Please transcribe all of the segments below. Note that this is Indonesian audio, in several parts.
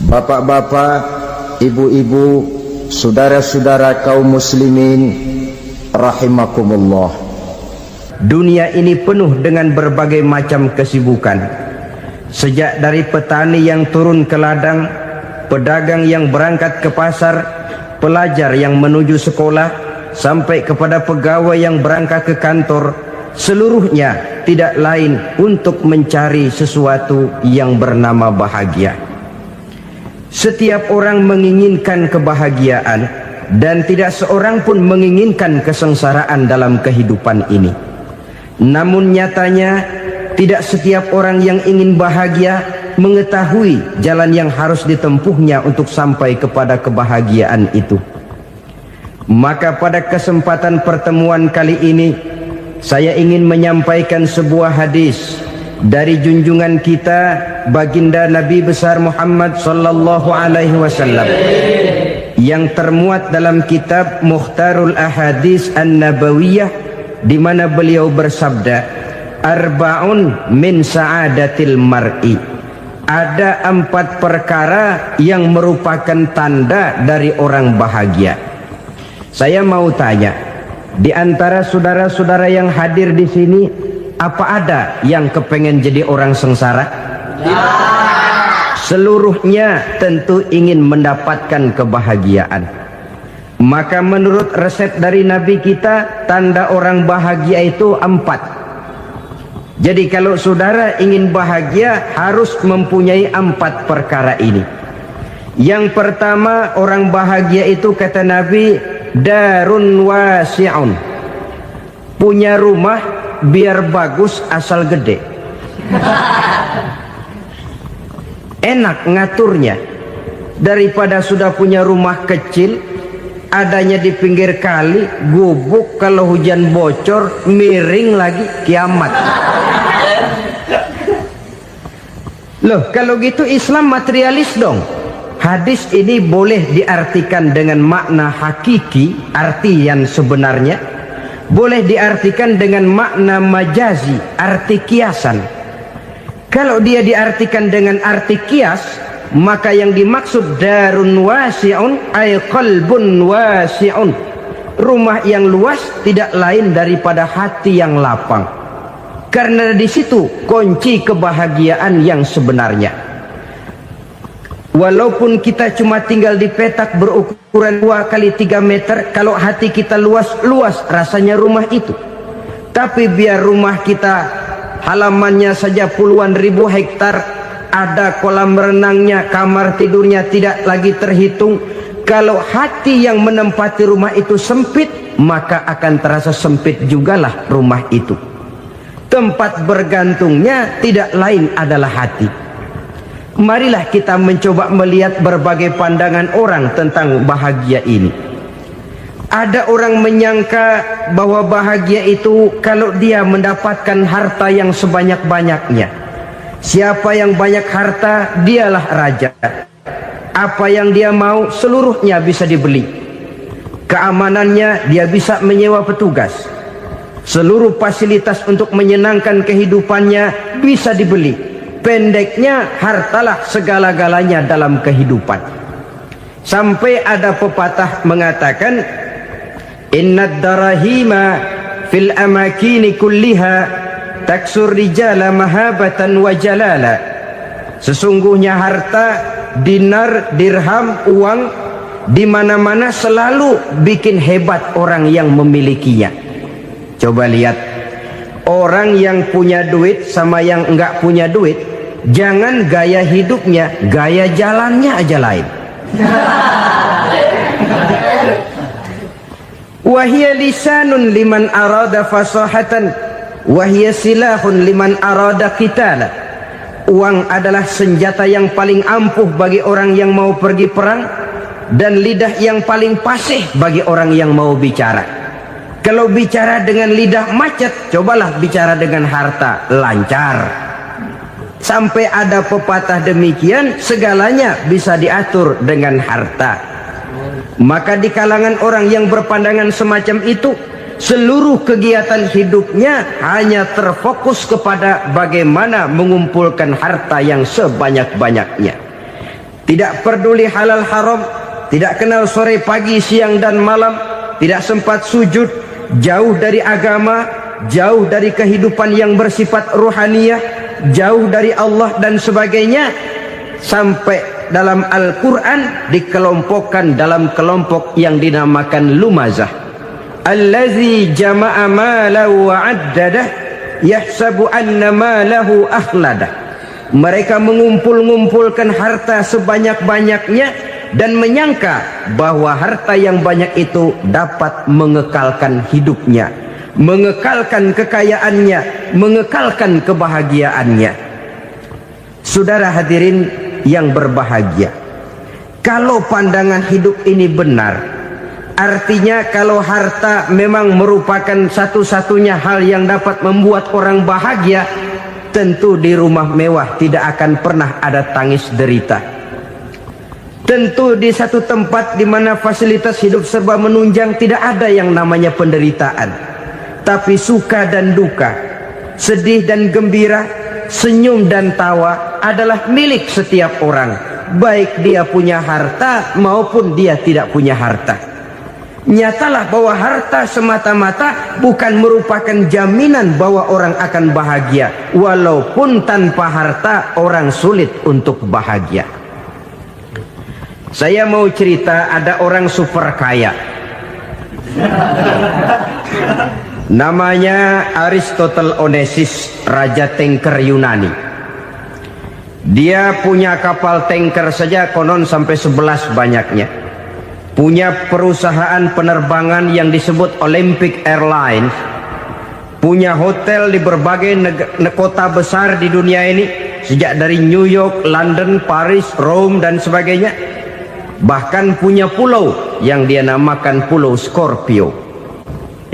Bapak-bapak, ibu-ibu, saudara-saudara kaum muslimin rahimakumullah. Dunia ini penuh dengan berbagai macam kesibukan. Sejak dari petani yang turun ke ladang, pedagang yang berangkat ke pasar, pelajar yang menuju sekolah, sampai kepada pegawai yang berangkat ke kantor, seluruhnya tidak lain untuk mencari sesuatu yang bernama bahagia. Setiap orang menginginkan kebahagiaan, dan tidak seorang pun menginginkan kesengsaraan dalam kehidupan ini. Namun nyatanya tidak setiap orang yang ingin bahagia mengetahui jalan yang harus ditempuhnya untuk sampai kepada kebahagiaan itu. Maka pada kesempatan pertemuan kali ini, saya ingin menyampaikan sebuah hadis dari junjungan kita baginda Nabi besar Muhammad sallallahu alaihi wasallam yang termuat dalam kitab Mukhtarul Ahadits An-Nabawiyah, di mana beliau bersabda, arba'un min sa'adatil mar'i. Ada 4 perkara yang merupakan tanda dari orang bahagia. Saya mau tanya, di antara saudara-saudara yang hadir di sini, apa ada yang kepengen jadi orang sengsara? Ya. Seluruhnya tentu ingin mendapatkan kebahagiaan. Maka menurut resep dari Nabi kita, tanda orang bahagia itu 4. Jadi kalau saudara ingin bahagia, harus mempunyai 4 perkara ini. Yang pertama, orang bahagia itu kata Nabi, darun wasi'un. Punya rumah biar bagus asal gede. Enak ngaturnya, daripada sudah punya rumah kecil, adanya di pinggir kali, gubuk, kalau hujan bocor, miring lagi, kiamat. Loh, kalau gitu Islam materialis dong. Hadis ini boleh diartikan dengan makna hakiki, arti yang sebenarnya. Boleh diartikan dengan makna majazi, arti kiasan. Kalau dia diartikan dengan arti kias, maka yang dimaksud darun wasi'un ay qalbun wasi'un. Rumah yang luas tidak lain daripada hati yang lapang. Karena di situ kunci kebahagiaan yang sebenarnya. Walaupun kita cuma tinggal di petak berukuran 2 kali 3 meter, kalau hati kita luas-luas rasanya rumah itu. Tapi biar rumah kita halamannya saja puluhan ribu hektar, ada kolam renangnya, kamar tidurnya tidak lagi terhitung. Kalau hati yang menempati rumah itu sempit, maka akan terasa sempit jugalah rumah itu. Tempat bergantungnya tidak lain adalah hati. Marilah kita mencoba melihat berbagai pandangan orang tentang bahagia ini. Ada orang menyangka bahwa bahagia itu kalau dia mendapatkan harta yang sebanyak-banyaknya. Siapa yang banyak harta, dialah raja. Apa yang dia mau, seluruhnya bisa dibeli. Keamanannya, dia bisa menyewa petugas. Seluruh fasilitas untuk menyenangkan kehidupannya bisa dibeli. Pendeknya, hartalah segala-galanya dalam kehidupan. Sampai ada pepatah mengatakan, innad darahima fil amakini kulliha taksur rijala mahabatan wa jalala. Sesungguhnya harta, dinar, dirham, uang di mana-mana selalu bikin hebat orang yang memilikinya. Coba lihat, orang yang punya duit sama yang enggak punya duit, jangan gaya hidupnya, gaya jalannya aja lain. Wahia lisanun liman arada fasahatan, wahia silahun liman arada qitala. Uang adalah senjata yang paling ampuh bagi orang yang mau pergi perang, dan lidah yang paling fasih bagi orang yang mau bicara. Kalau bicara dengan lidah macet, cobalah bicara dengan harta, lancar. Sampai ada pepatah demikian, segalanya bisa diatur dengan harta. Maka di kalangan orang yang berpandangan semacam itu, seluruh kegiatan hidupnya hanya terfokus kepada bagaimana mengumpulkan harta yang sebanyak-banyaknya. tidak peduli halal haram, tidak kenal sore pagi siang dan malam, tidak sempat sujud, jauh dari agama, jauh dari kehidupan yang bersifat ruhaniyah, jauh dari Allah dan sebagainya, sampai dalam Al-Quran dikelompokkan dalam kelompok yang dinamakan lumazah. Allazi jama'a malahu wa 'addadah yahsabu anna malahu akhladah. Mereka mengumpul-ngumpulkan harta sebanyak-banyaknya dan menyangka bahwa harta yang banyak itu dapat mengekalkan hidupnya, mengekalkan kekayaannya, mengekalkan kebahagiaannya. Saudara hadirin yang berbahagia, kalau pandangan hidup ini benar, artinya kalau harta memang merupakan satu-satunya hal yang dapat membuat orang bahagia, tentu di rumah mewah tidak akan pernah ada tangis derita. Tentu di satu tempat di mana fasilitas hidup serba menunjang tidak ada yang namanya penderitaan. Tapi suka dan duka, sedih dan gembira, senyum dan tawa adalah milik setiap orang, baik dia punya harta maupun dia tidak punya harta. Nyatalah bahwa harta semata-mata bukan merupakan jaminan bahwa orang akan bahagia, walaupun tanpa harta orang sulit untuk bahagia. Saya mau cerita, ada orang super kaya, namanya Aristotle Onesimus, raja tanker Yunani. Dia punya kapal tanker saja konon sampai 11 banyaknya. Punya perusahaan penerbangan yang disebut Olympic Airlines, punya hotel di berbagai kota besar di dunia ini, sejak dari New York, London, Paris, Rome dan sebagainya. Bahkan punya pulau yang dia namakan Pulau Scorpio.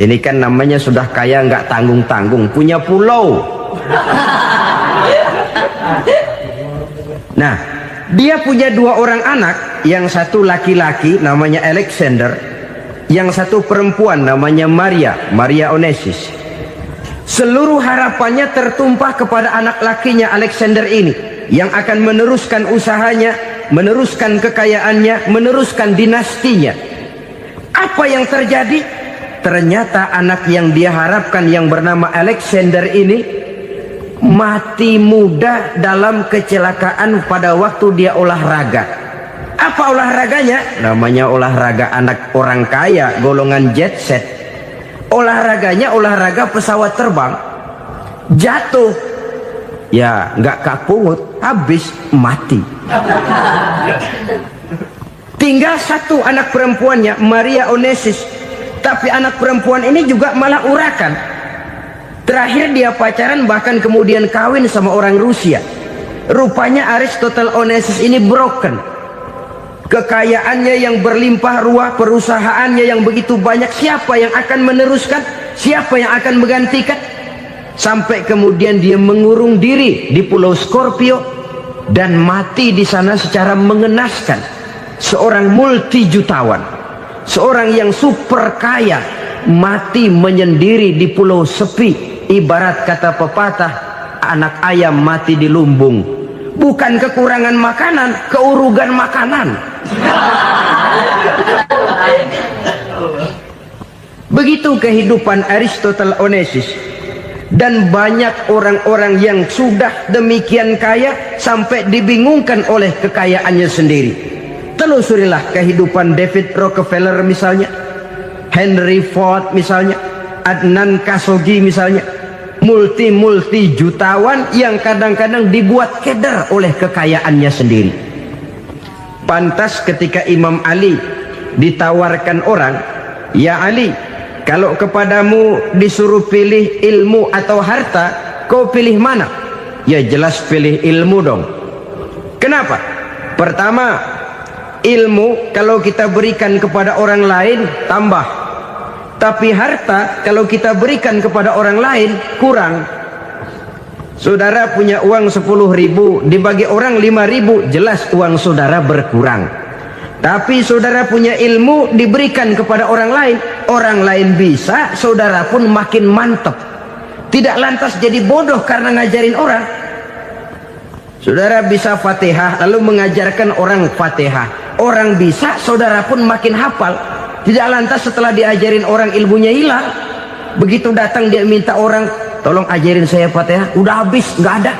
Ini kan namanya sudah kaya nggak tanggung-tanggung, punya pulau. Nah, dia punya 2 orang anak, yang satu laki-laki namanya Alexander, yang satu perempuan namanya Maria Onesimus. Seluruh harapannya tertumpah kepada anak lakinya Alexander ini, yang akan meneruskan usahanya, meneruskan kekayaannya, meneruskan dinastinya. Apa yang terjadi? Ternyata anak yang dia harapkan yang bernama Alexander ini mati muda dalam kecelakaan pada waktu dia olahraga. Apa olahraganya? Namanya olahraga anak orang kaya, golongan jet set. Olahraganya olahraga pesawat terbang. Jatuh, ya nggak kapungut, habis mati. Tinggal satu anak perempuannya, Maria Onesimus. Tapi anak perempuan ini juga malah urakan. Terakhir dia pacaran, bahkan kemudian kawin sama orang Rusia. Rupanya Aristotle Onesimus ini broken. Kekayaannya yang berlimpah ruah, perusahaannya yang begitu banyak, siapa yang akan meneruskan? Siapa yang akan menggantikan? Sampai kemudian dia mengurung diri di Pulau Scorpio dan mati di sana secara mengenaskan. Seorang multi jutawan, seorang yang super kaya, mati menyendiri di pulau sepi. Ibarat kata pepatah, anak ayam mati di lumbung. Bukan kekurangan makanan, keurugan makanan. Begitu kehidupan Aristotle Onesimus. Dan banyak orang-orang yang sudah demikian kaya sampai dibingungkan oleh kekayaannya sendiri. Telusurilah kehidupan David Rockefeller misalnya, Henry Ford misalnya, Adnan Khashoggi misalnya. Multi jutawan yang kadang-kadang dibuat keder oleh kekayaannya sendiri. Pantas ketika Imam Ali ditawarkan orang, "Ya Ali, kalau kepadamu disuruh pilih ilmu atau harta, kau pilih mana?" Ya jelas pilih ilmu dong. Kenapa? Pertama, ilmu kalau kita berikan kepada orang lain tambah. Tapi harta kalau kita berikan kepada orang lain kurang. Saudara punya uang 10.000, dibagi orang 5.000, jelas uang saudara berkurang. Tapi saudara punya ilmu, diberikan kepada orang lain bisa, saudara pun makin mantap. Tidak lantas jadi bodoh karena ngajarin orang. Saudara bisa Fatihah lalu mengajarkan orang Fatihah. Orang bisa, saudara pun makin hafal. Tidak lantas setelah diajarin orang ilmunya hilang. Begitu datang dia minta orang, tolong ajarin saya Fatihah, udah habis, nggak ada.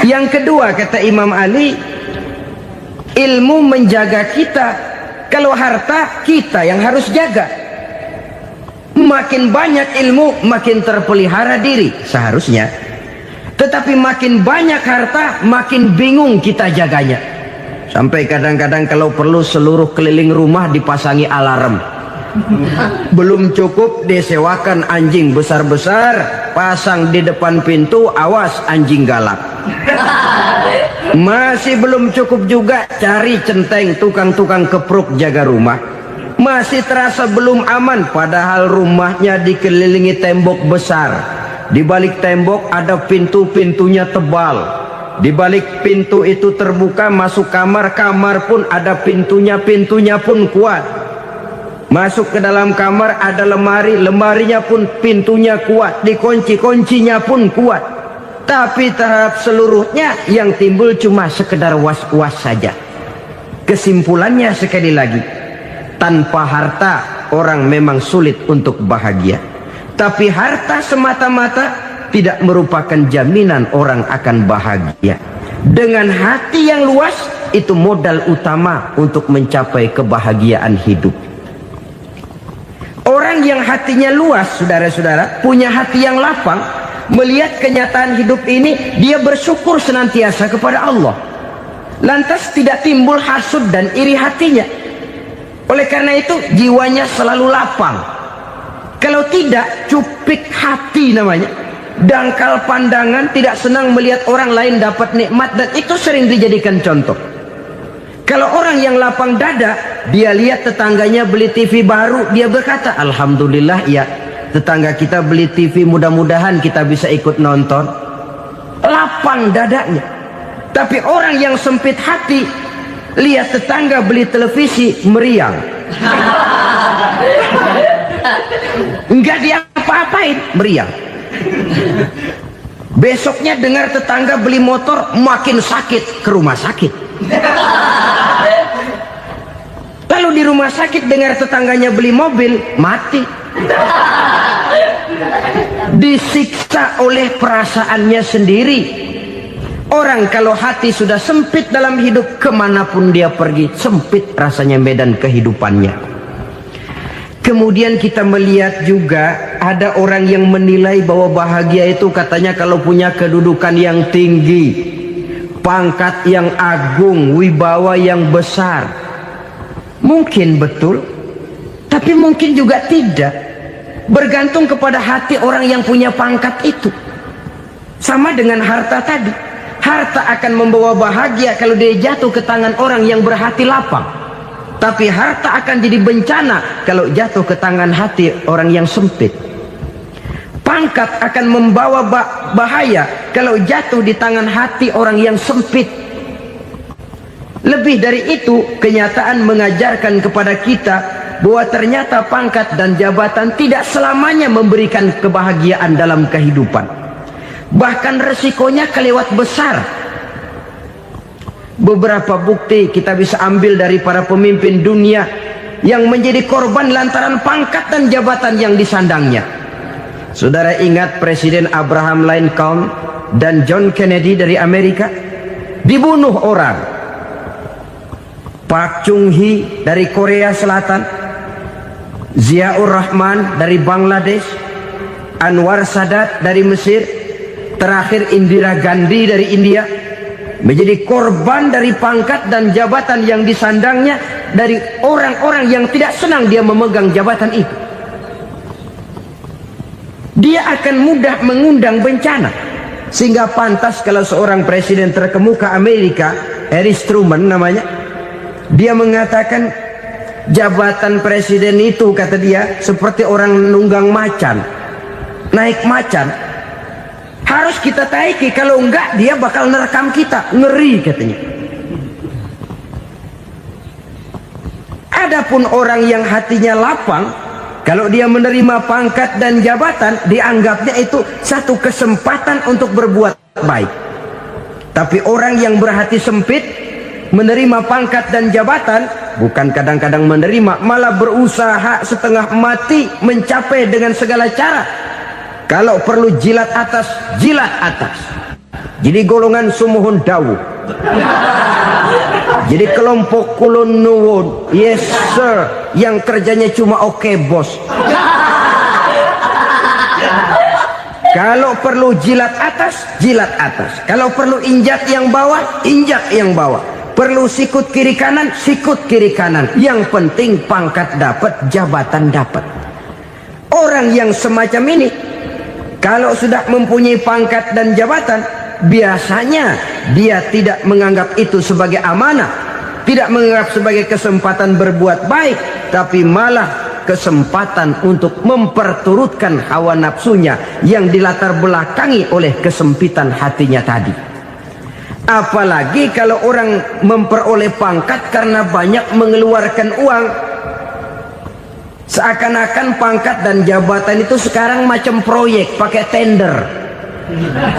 Yang kedua kata Imam Ali, ilmu menjaga kita. Kalau harta, kita yang harus jaga. Makin banyak ilmu, makin terpelihara diri seharusnya. Tetapi makin banyak harta, makin bingung kita jaganya. Sampai kadang-kadang kalau perlu seluruh keliling rumah dipasangi alarm. Belum cukup disewakan anjing besar-besar, pasang di depan pintu, awas anjing galak. Masih belum cukup juga, cari centeng tukang-tukang kepruk jaga rumah. Masih terasa belum aman, padahal rumahnya dikelilingi tembok besar. Di balik tembok ada pintu-pintunya tebal. Di balik pintu itu terbuka masuk kamar, kamar pun ada pintunya, pintunya pun kuat. Masuk ke dalam kamar ada lemari, lemarinya pun pintunya kuat, dikunci, kuncinya pun kuat. Tapi tahap seluruhnya yang timbul cuma sekedar was-was saja. Kesimpulannya sekali lagi, tanpa harta orang memang sulit untuk bahagia. Tapi harta semata-mata tidak merupakan jaminan orang akan bahagia. Dengan hati yang luas, itu modal utama untuk mencapai kebahagiaan hidup. Orang yang hatinya luas, saudara-saudara, punya hati yang lapang, melihat kenyataan hidup ini, dia bersyukur senantiasa kepada Allah. Lantas tidak timbul hasud dan iri hatinya. Oleh karena itu, jiwanya selalu lapang. Kalau tidak, cupik hati namanya. Dangkal pandangan, tidak senang melihat orang lain dapat nikmat, dan itu sering dijadikan contoh. Kalau orang yang lapang dada, dia lihat tetangganya beli TV baru, dia berkata, alhamdulillah ya, tetangga kita beli TV, mudah-mudahan kita bisa ikut nonton. Lapang dadanya. Tapi orang yang sempit hati, lihat tetangga beli televisi, meriang. Enggak diapa-apain, meriang. Besoknya dengar tetangga beli motor, makin sakit, ke rumah sakit. Lalu di rumah sakit dengar tetangganya beli mobil, mati. Disiksa oleh perasaannya sendiri. Orang kalau hati sudah sempit dalam hidup, kemanapun dia pergi, sempit rasanya medan kehidupannya. Kemudian kita melihat juga ada orang yang menilai bahwa bahagia itu katanya kalau punya kedudukan yang tinggi, pangkat yang agung, wibawa yang besar. Mungkin betul, tapi mungkin juga tidak. Bergantung kepada hati orang yang punya pangkat itu. Sama dengan harta tadi. Harta akan membawa bahagia kalau dia jatuh ke tangan orang yang berhati lapang. Tapi harta akan jadi bencana kalau jatuh ke tangan hati orang yang sempit. Pangkat akan membawa bahaya kalau jatuh di tangan hati orang yang sempit. Lebih dari itu, kenyataan mengajarkan kepada kita bahwa ternyata pangkat dan jabatan tidak selamanya memberikan kebahagiaan dalam kehidupan. Bahkan resikonya kelewat besar. Beberapa bukti kita bisa ambil dari para pemimpin dunia yang menjadi korban lantaran pangkat dan jabatan yang disandangnya. Saudara ingat Presiden Abraham Lincoln dan John Kennedy dari Amerika? Dibunuh orang. Park Chung-hee dari Korea Selatan, Ziaur Rahman dari Bangladesh, Anwar Sadat dari Mesir, terakhir Indira Gandhi dari India, menjadi korban dari pangkat dan jabatan yang disandangnya dari orang-orang yang tidak senang dia memegang jabatan itu. Dia akan mudah mengundang bencana. Sehingga pantas kalau seorang presiden terkemuka Amerika, Harry Truman namanya, dia mengatakan jabatan presiden itu, kata dia, seperti orang nunggang macan, naik macan. Harus kita taiki, kalau enggak dia bakal nerekam kita, ngeri katanya. Adapun orang yang hatinya lapang, Kalau dia menerima pangkat dan jabatan, dianggapnya itu satu kesempatan untuk berbuat baik. Tapi orang yang berhati sempit, menerima pangkat dan jabatan, bukan kadang-kadang menerima, malah berusaha setengah mati mencapai dengan segala cara. Kalau perlu jilat atas, jilat atas. Jadi golongan sumuhun dawu. Jadi kelompok kulon nuwun, yes sir, yang kerjanya cuma oke bos. Kalau perlu jilat atas, jilat atas. Kalau perlu injak yang bawah, injak yang bawah. Perlu sikut kiri kanan, sikut kiri kanan. Yang penting pangkat dapat, jabatan dapat. Orang yang semacam ini, kalau sudah mempunyai pangkat dan jabatan, biasanya dia tidak menganggap itu sebagai amanah, tidak menganggap sebagai kesempatan berbuat baik, tapi malah kesempatan untuk memperturutkan hawa nafsunya yang dilatar belakangi oleh kesempitan hatinya tadi. Apalagi kalau orang memperoleh pangkat karena banyak mengeluarkan uang. Seakan-akan pangkat dan jabatan itu sekarang macam proyek, pakai tender.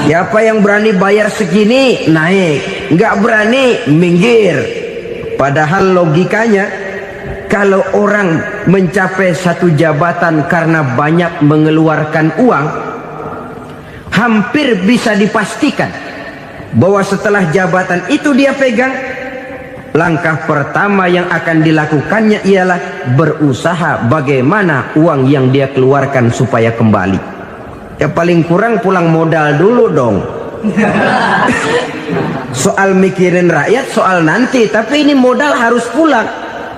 Siapa yang berani bayar segini, naik. Nggak berani, minggir. Padahal logikanya, kalau orang mencapai satu jabatan karena banyak mengeluarkan uang, hampir bisa dipastikan bahwa setelah jabatan itu dia pegang, langkah pertama yang akan dilakukannya ialah berusaha bagaimana uang yang dia keluarkan supaya kembali. Ya paling kurang pulang modal dulu dong. Soal mikirin rakyat soal nanti, tapi ini modal harus pulang.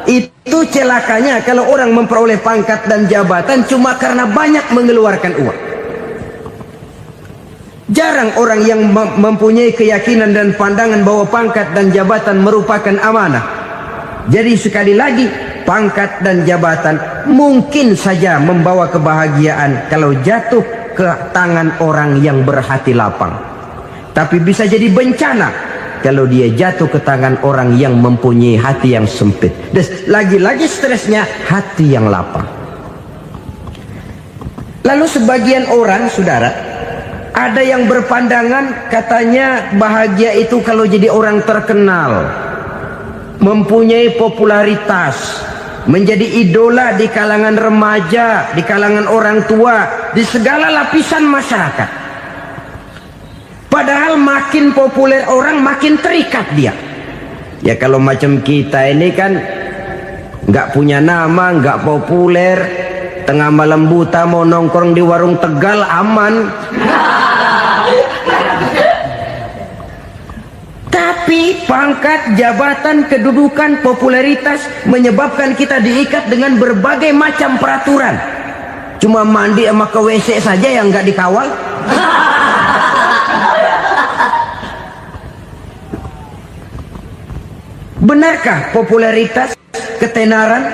Itu celakanya kalau orang memperoleh pangkat dan jabatan cuma karena banyak mengeluarkan uang. Jarang orang yang mempunyai keyakinan dan pandangan bahwa pangkat dan jabatan merupakan amanah. Jadi sekali lagi, pangkat dan jabatan mungkin saja membawa kebahagiaan kalau jatuh ke tangan orang yang berhati lapang. Tapi bisa jadi bencana kalau dia jatuh ke tangan orang yang mempunyai hati yang sempit. Dan lagi-lagi stresnya hati yang lapang. Lalu sebagian orang, saudara, ada yang berpandangan katanya bahagia itu kalau jadi orang terkenal, mempunyai popularitas, menjadi idola di kalangan remaja, di kalangan orang tua, di segala lapisan masyarakat. Padahal makin populer orang, makin terikat dia. Ya kalau macam kita ini kan nggak punya nama, nggak populer, tengah malam buta mau nongkrong di warung Tegal aman. Tapi pangkat, jabatan, kedudukan, popularitas menyebabkan kita diikat dengan berbagai macam peraturan. Cuma mandi sama ke WC saja yang nggak dikawal. Benarkah popularitas, ketenaran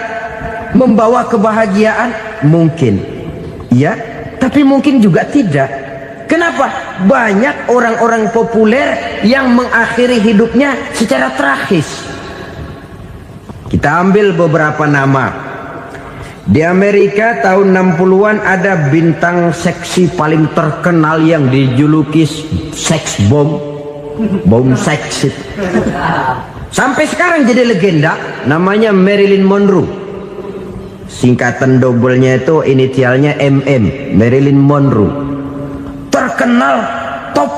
membawa kebahagiaan? Mungkin. Ya, tapi mungkin juga tidak. Kenapa? Banyak orang-orang populer yang mengakhiri hidupnya secara tragis. Kita ambil beberapa nama. Di Amerika tahun 60-an ada bintang seksi paling terkenal yang dijuluki sex bomb. Bom seks. Sampai sekarang jadi legenda, namanya Marilyn Monroe. Singkatan dobelnya itu inisialnya MM, Marilyn Monroe. Terkenal top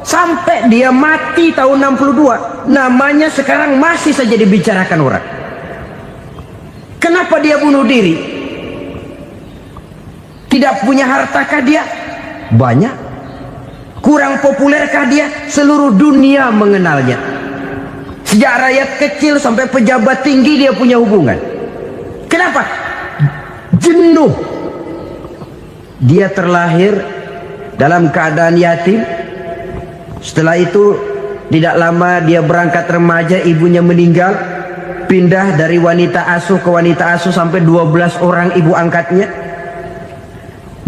sampai dia mati tahun 62. Namanya sekarang masih saja dibicarakan orang. Kenapa dia bunuh diri? Tidak punya hartakah dia? Banyak. Kurang populerkah dia? Seluruh dunia mengenalnya. Sejak rakyat kecil sampai pejabat tinggi dia punya hubungan. Kenapa? Jenuh. Dia terlahir dalam keadaan yatim. Setelah itu tidak lama dia berangkat remaja, ibunya meninggal. Pindah dari wanita asuh ke wanita asuh sampai 12 orang ibu angkatnya.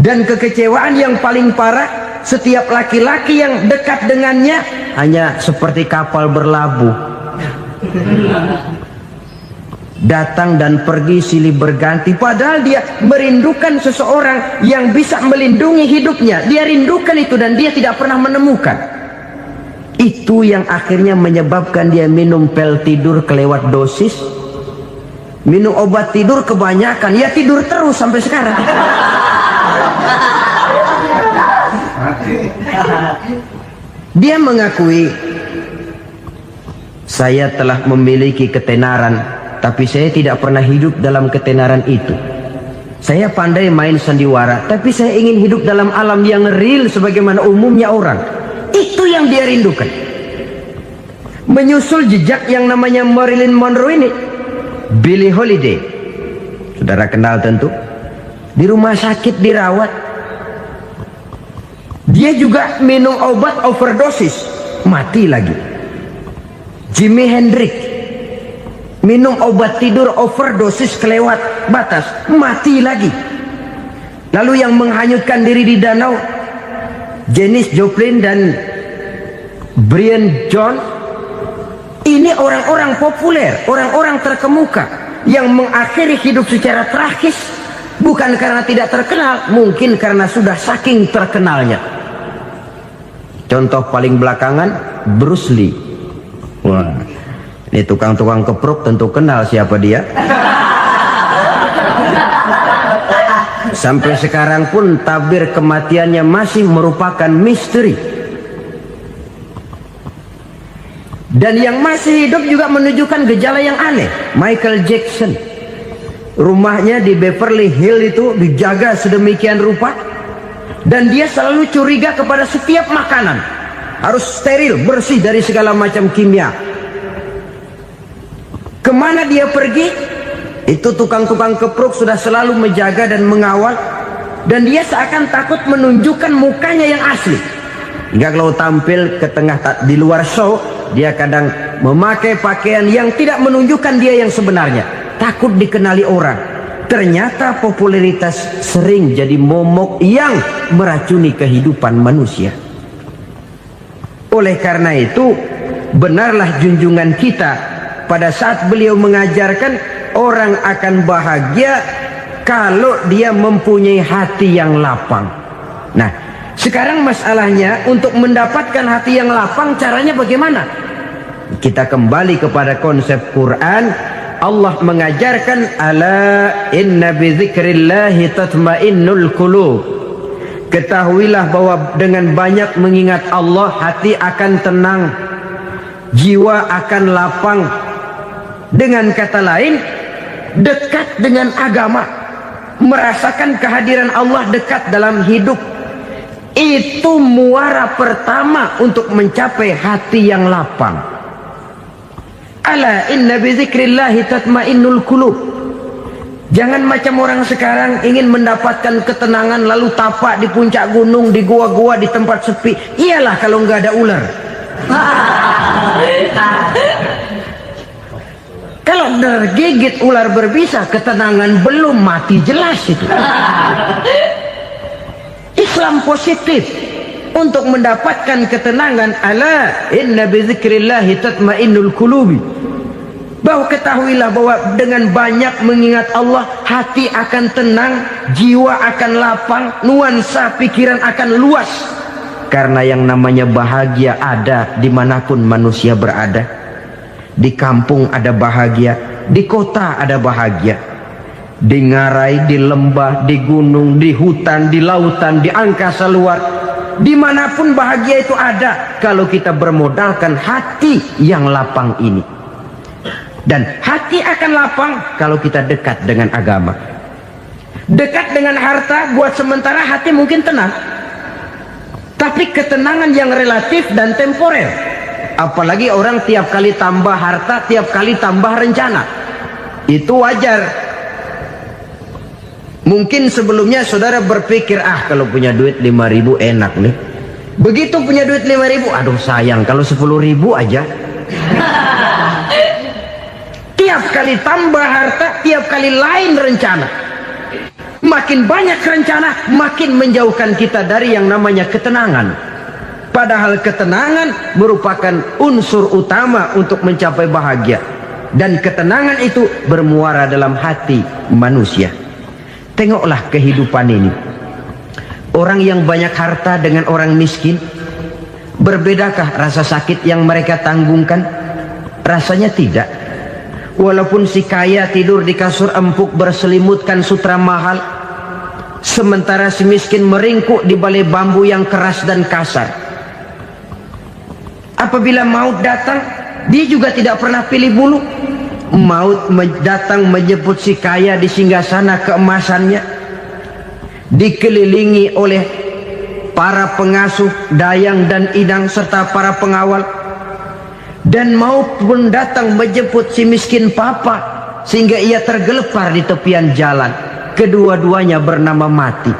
Dan kekecewaan yang paling parah, setiap laki-laki yang dekat dengannya hanya seperti kapal berlabuh. datang dan pergi silih berganti, padahal dia merindukan seseorang yang bisa melindungi hidupnya. Dia rindukan itu dan dia tidak pernah menemukan. Itu yang akhirnya menyebabkan dia minum pil tidur kelewat dosis, minum obat tidur kebanyakan, ya tidur terus sampai sekarang. Dia mengakui, saya telah memiliki ketenaran, tapi saya tidak pernah hidup dalam ketenaran itu. Saya pandai main sandiwara, tapi saya ingin hidup dalam alam yang real sebagaimana umumnya orang. Itu yang dia rindukan. Menyusul jejak yang namanya Marilyn Monroe ini, Billie Holiday, saudara kenal tentu, di rumah sakit dirawat. Dia juga minum obat overdosis, mati lagi. Jimi Hendrix minum obat tidur overdosis kelewat batas, mati lagi. Lalu yang menghanyutkan diri di danau, Janis Joplin dan Brian Jones. Ini orang-orang populer, orang-orang terkemuka yang mengakhiri hidup secara tragis, bukan karena tidak terkenal, mungkin karena sudah saking terkenalnya. Contoh paling belakangan, Bruce Lee. Wah, ini tukang-tukang keprok tentu kenal siapa dia. Sampai sekarang pun tabir kematiannya masih merupakan misteri. Dan yang masih hidup juga menunjukkan gejala yang aneh. Michael Jackson, rumahnya di Beverly Hills itu dijaga sedemikian rupa, dan dia selalu curiga kepada setiap makanan harus steril, bersih dari segala macam kimia. Kemana dia pergi, itu tukang-tukang keprok sudah selalu menjaga dan mengawal, dan dia seakan takut menunjukkan mukanya yang asli. Hingga kalau tampil ke tengah di luar show, dia kadang memakai pakaian yang tidak menunjukkan dia yang sebenarnya, takut dikenali orang. Ternyata popularitas sering jadi momok yang meracuni kehidupan manusia. Oleh karena itu, benarlah junjungan kita pada saat beliau mengajarkan orang akan bahagia kalau dia mempunyai hati yang lapang. Nah, sekarang masalahnya untuk mendapatkan hati yang lapang, caranya bagaimana? Kita kembali kepada konsep Quran. Allah mengajarkan, ala inna bizikrillahi tatmainnul qulub. Ketahuilah bahwa dengan banyak mengingat Allah, hati akan tenang, jiwa akan lapang. Dengan kata lain, dekat dengan agama, merasakan kehadiran Allah dekat dalam hidup. Itu muara pertama untuk mencapai hati yang lapang. Ala inna bizikrillahi tatmainnul qulub. Jangan macam orang sekarang ingin mendapatkan ketenangan lalu tapak di puncak gunung, di gua-gua, di tempat sepi. Iyalah kalau nggak ada ular. Kalau tergigit ular berbisa, ketenangan belum, mati jelas itu. Islam positif untuk mendapatkan ketenangan. Ala inna bizikrillahi tatmainnul qulubi. Bahwa ketahuilah bahwa dengan banyak mengingat Allah, hati akan tenang, jiwa akan lapang, nuansa pikiran akan luas. Karena yang namanya bahagia ada dimanapun manusia berada. Di kampung ada bahagia, di kota ada bahagia, di ngarai, di lembah, di gunung, di hutan, di lautan, di angkasa luar, dimanapun bahagia itu ada kalau kita bermodalkan hati yang lapang ini. Dan hati akan lapang kalau kita dekat dengan agama. Dekat dengan harta buat sementara hati mungkin tenang, tapi ketenangan yang relatif dan temporer. Apalagi orang tiap kali tambah harta, tiap kali tambah rencana. Itu wajar. Mungkin sebelumnya saudara berpikir, kalau punya duit 5.000 enak nih. Begitu punya duit 5.000, aduh sayang kalau 10.000 aja. Tiap kali tambah harta, tiap kali lain rencana. Makin banyak rencana, makin menjauhkan kita dari yang namanya ketenangan. Padahal ketenangan merupakan unsur utama untuk mencapai bahagia. dan ketenangan itu bermuara dalam hati manusia. Tengoklah kehidupan ini. Orang yang banyak harta dengan orang miskin, berbedakah rasa sakit yang mereka tanggungkan? Rasanya tidak. Walaupun si kaya tidur di kasur empuk berselimutkan sutra mahal, sementara si miskin meringkuk di balai bambu yang keras dan kasar. Apabila maut datang, dia juga tidak pernah pilih bulu. Maut datang menjemput si kaya di singgasana keemasannya, dikelilingi oleh para pengasuh, dayang dan idang serta para pengawal. Dan maut pun datang menjemput si miskin papa, sehingga ia tergelepar di tepian jalan. Kedua-duanya bernama mati.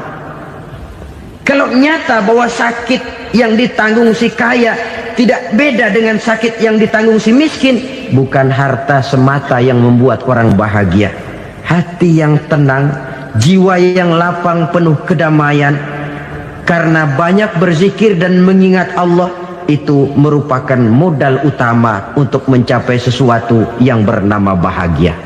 Kalau nyata bahwa sakit yang ditanggung si kaya tidak beda dengan sakit yang ditanggung si miskin, bukan harta semata yang membuat orang bahagia. Hati yang tenang, jiwa yang lapang penuh kedamaian karena banyak berzikir dan mengingat Allah, itu merupakan modal utama untuk mencapai sesuatu yang bernama bahagia.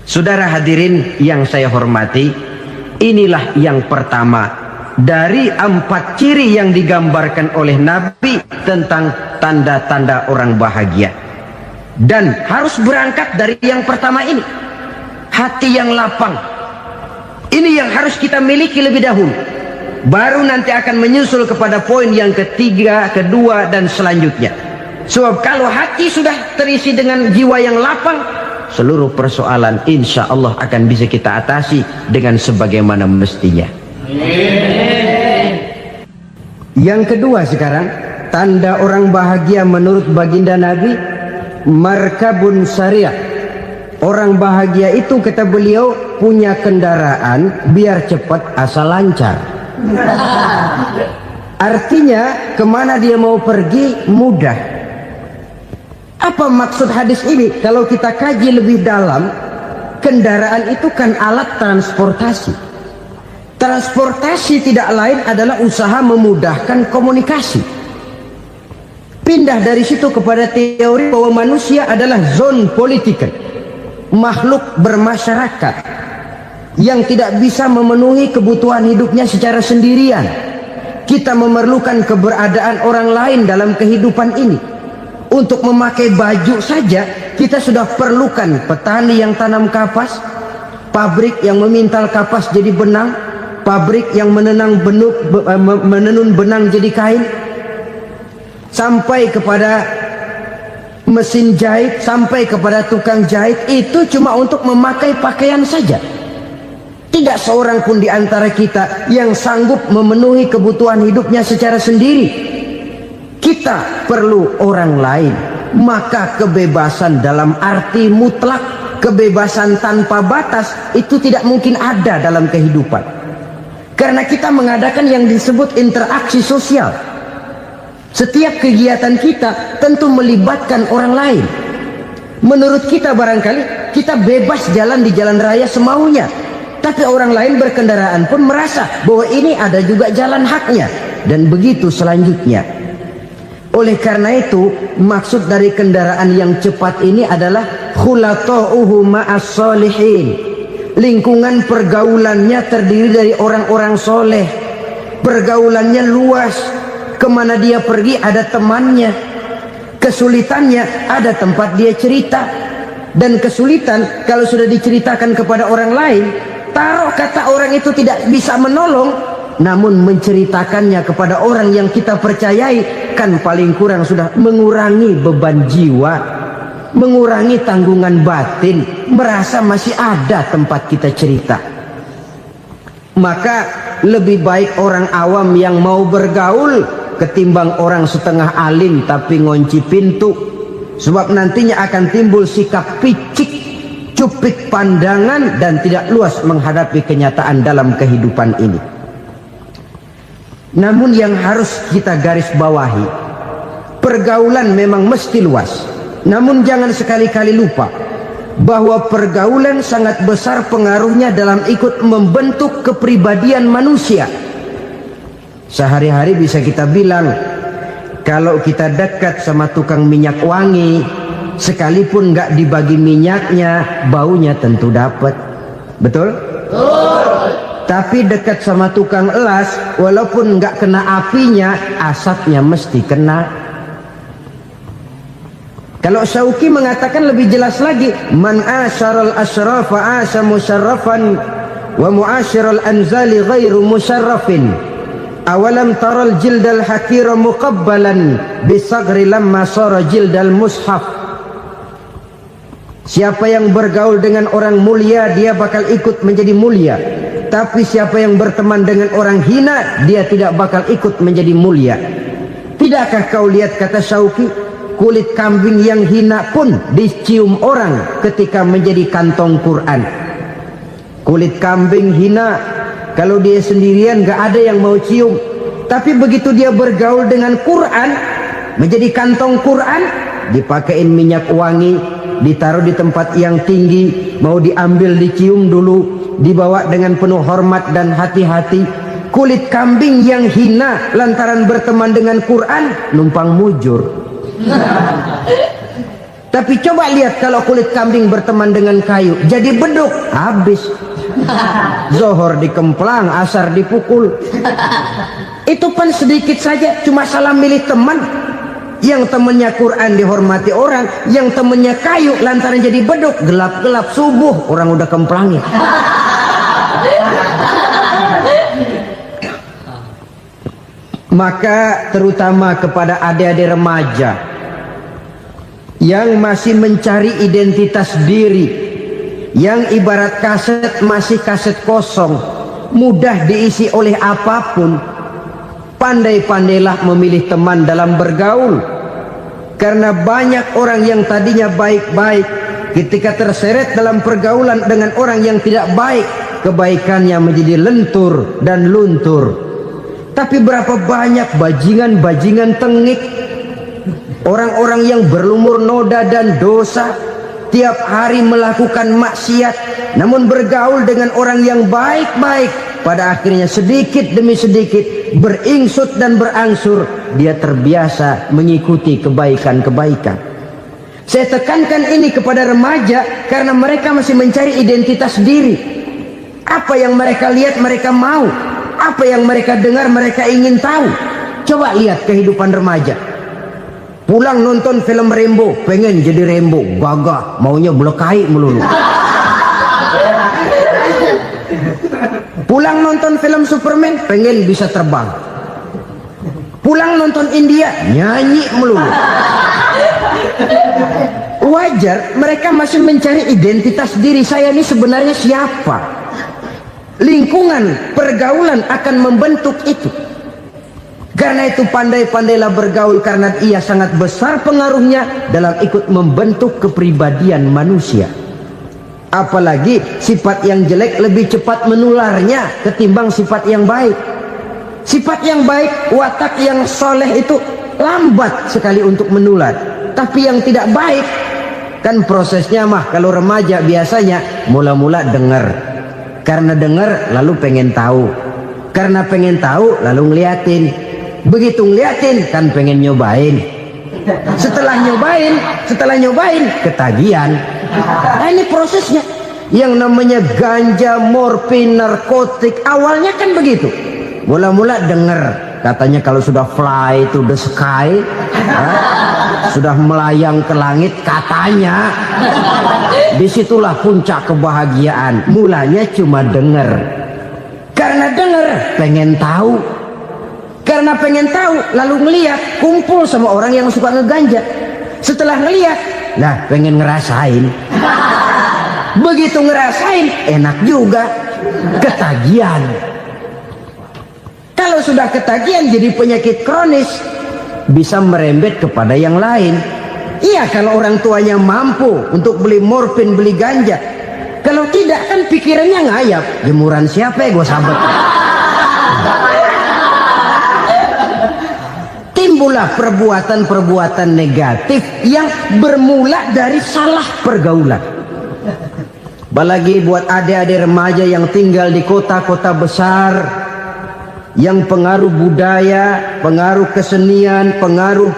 Saudara hadirin yang saya hormati, inilah yang pertama dari 4 ciri yang digambarkan oleh Nabi tentang tanda-tanda orang bahagia. Dan harus berangkat dari yang pertama ini, hati yang lapang. Ini yang harus kita miliki lebih dahulu, baru nanti akan menyusul kepada poin yang ketiga, kedua dan selanjutnya. Sebab kalau hati sudah terisi dengan jiwa yang lapang, seluruh persoalan insya Allah akan bisa kita atasi dengan sebagaimana mestinya. Yang kedua sekarang, tanda orang bahagia menurut baginda Nabi, markabun syariah. Orang bahagia itu, kata beliau, punya kendaraan biar cepat asal lancar. Artinya kemana dia mau pergi mudah. Apa maksud hadis ini? Kalau kita kaji lebih dalam, kendaraan itu kan alat transportasi. Transportasi tidak lain adalah usaha memudahkan komunikasi. Pindah dari situ kepada teori bahwa manusia adalah zon political, makhluk bermasyarakat yang tidak bisa memenuhi kebutuhan hidupnya secara sendirian. Kita memerlukan keberadaan orang lain dalam kehidupan ini. Untuk memakai baju saja kita sudah perlukan petani yang tanam kapas, pabrik yang memintal kapas jadi benang, pabrik yang menenun benang jadi kain, sampai kepada mesin jahit, sampai kepada tukang jahit. Itu cuma untuk memakai pakaian saja. Tidak seorang pun di antara kita yang sanggup memenuhi kebutuhan hidupnya secara sendiri. Kita perlu orang lain. Maka kebebasan dalam arti mutlak, kebebasan tanpa batas, itu tidak mungkin ada dalam kehidupan. Karena kita mengadakan yang disebut interaksi sosial. Setiap kegiatan kita tentu melibatkan orang lain. Menurut kita barangkali kita bebas jalan di jalan raya semaunya, tapi orang lain berkendaraan pun merasa bahwa ini ada juga jalan haknya, dan begitu selanjutnya. Oleh karena itu, maksud dari kendaraan yang cepat ini adalah khulata'uhu ma'as solihin. Lingkungan pergaulannya terdiri dari orang-orang soleh. Pergaulannya luas. Kemana dia pergi ada temannya. Kesulitannya ada tempat dia cerita. Dan kesulitan kalau sudah diceritakan kepada orang lain, taruh kata orang itu tidak bisa menolong, namun menceritakannya kepada orang yang kita percayai, kan paling kurang sudah mengurangi beban jiwa, mengurangi tanggungan batin, merasa masih ada tempat kita cerita. Maka lebih baik orang awam yang mau bergaul ketimbang orang setengah alim tapi ngunci pintu. Sebab nantinya akan timbul sikap picik, cupik pandangan, dan tidak luas menghadapi kenyataan dalam kehidupan ini. Namun yang harus kita garis bawahi, pergaulan memang mesti luas. Namun jangan sekali-kali lupa bahwa pergaulan sangat besar pengaruhnya dalam ikut membentuk kepribadian manusia. Sehari-hari bisa kita bilang, Kalau kita dekat sama tukang minyak wangi, sekalipun nggak dibagi minyaknya, baunya tentu dapat. Betul? Tapi dekat sama tukang elas, walaupun nggak kena apinya, asapnya mesti kena. Kalau Syauqi mengatakan lebih jelas lagi, man asyaral asrafa asa musyarrafan wa muasyiral anzali ghairu musyarrafin. Awalam taral jildal hakira muqabbalan bisagri lamma sara jildal mushaf. Siapa yang bergaul dengan orang mulia, dia bakal ikut menjadi mulia. Tapi siapa yang berteman dengan orang hina, dia tidak bakal ikut menjadi mulia. Tidakkah kau lihat, kata Syauqi, kulit kambing yang hina pun dicium orang ketika menjadi kantong Quran. Kulit kambing hina, kalau dia sendirian gak ada yang mau cium. Tapi begitu dia bergaul dengan Quran, menjadi kantong Quran, dipakein minyak wangi, ditaruh di tempat yang tinggi, mau diambil dicium dulu, dibawa dengan penuh hormat dan hati-hati. Kulit kambing yang hina lantaran berteman dengan Quran, numpang mujur. Tapi coba lihat kalau kulit kambing berteman dengan kayu, jadi beduk, habis. Zohor dikemplang, asar dipukul. Itu pun sedikit saja, cuma salah milih teman. Yang temannya Quran dihormati orang, yang temannya kayu lantaran jadi beduk, gelap-gelap subuh orang udah kemplangin. Maka terutama kepada adik-adik remaja yang masih mencari identitas diri, yang ibarat kaset masih kaset kosong, mudah diisi oleh apapun, pandai-pandailah memilih teman dalam bergaul. Karena banyak orang yang tadinya baik-baik, ketika terseret dalam pergaulan dengan orang yang tidak baik, kebaikannya menjadi lentur dan luntur. Tapi berapa banyak bajingan-bajingan tengik, orang-orang yang berlumur noda dan dosa, tiap hari melakukan maksiat, namun bergaul dengan orang yang baik-baik, pada akhirnya sedikit demi sedikit beringsut dan berangsur dia terbiasa mengikuti kebaikan-kebaikan. Saya tekankan ini kepada remaja karena mereka masih mencari identitas diri. Apa yang mereka lihat mereka mau, apa yang mereka dengar mereka ingin tahu. Coba lihat kehidupan remaja. Pulang nonton film Rambo, pengen jadi Rambo, gagah, maunya belekai melulu. Pulang nonton film Superman, pengen bisa terbang. Pulang nonton India, nyanyi melulu. Wajar, mereka masih mencari identitas diri. Saya ini sebenarnya siapa? Lingkungan, pergaulan akan membentuk itu. Karena itu pandai-pandailah bergaul, karena ia sangat besar pengaruhnya dalam ikut membentuk kepribadian manusia. Apalagi sifat yang jelek lebih cepat menularnya ketimbang sifat yang baik. Sifat yang baik, watak yang soleh itu lambat sekali untuk menular. Tapi yang tidak baik, kan prosesnya mah kalau remaja biasanya mula-mula dengar. Karena dengar lalu pengen tahu. Karena pengen tahu lalu ngeliatin. Begitu ngeliatin kan pengen nyobain. Setelah nyobain ketagihan. Nah, ini prosesnya. Yang namanya ganja, morfin, narkotik, awalnya kan begitu. Mula-mula denger, katanya kalau sudah fly to the sky, sudah melayang ke langit, katanya disitulah puncak kebahagiaan. Mulanya cuma denger. Karena denger pengen tahu. Karena pengen tahu lalu ngeliat, kumpul sama orang yang suka ngeganja. Setelah ngeliat, nah pengen ngerasain. Begitu ngerasain enak juga, ketagihan. Kalau sudah ketagihan jadi penyakit kronis, bisa merembet kepada yang lain. Iya, kalau orang tuanya mampu untuk beli morfin, beli ganja. Kalau tidak kan pikirannya ngayap, jemuran siapa ya gue sabet. Timbullah perbuatan-perbuatan negatif yang bermula dari salah pergaulan. Apalagi buat adik-adik remaja yang tinggal di kota-kota besar, yang pengaruh budaya, pengaruh kesenian, pengaruh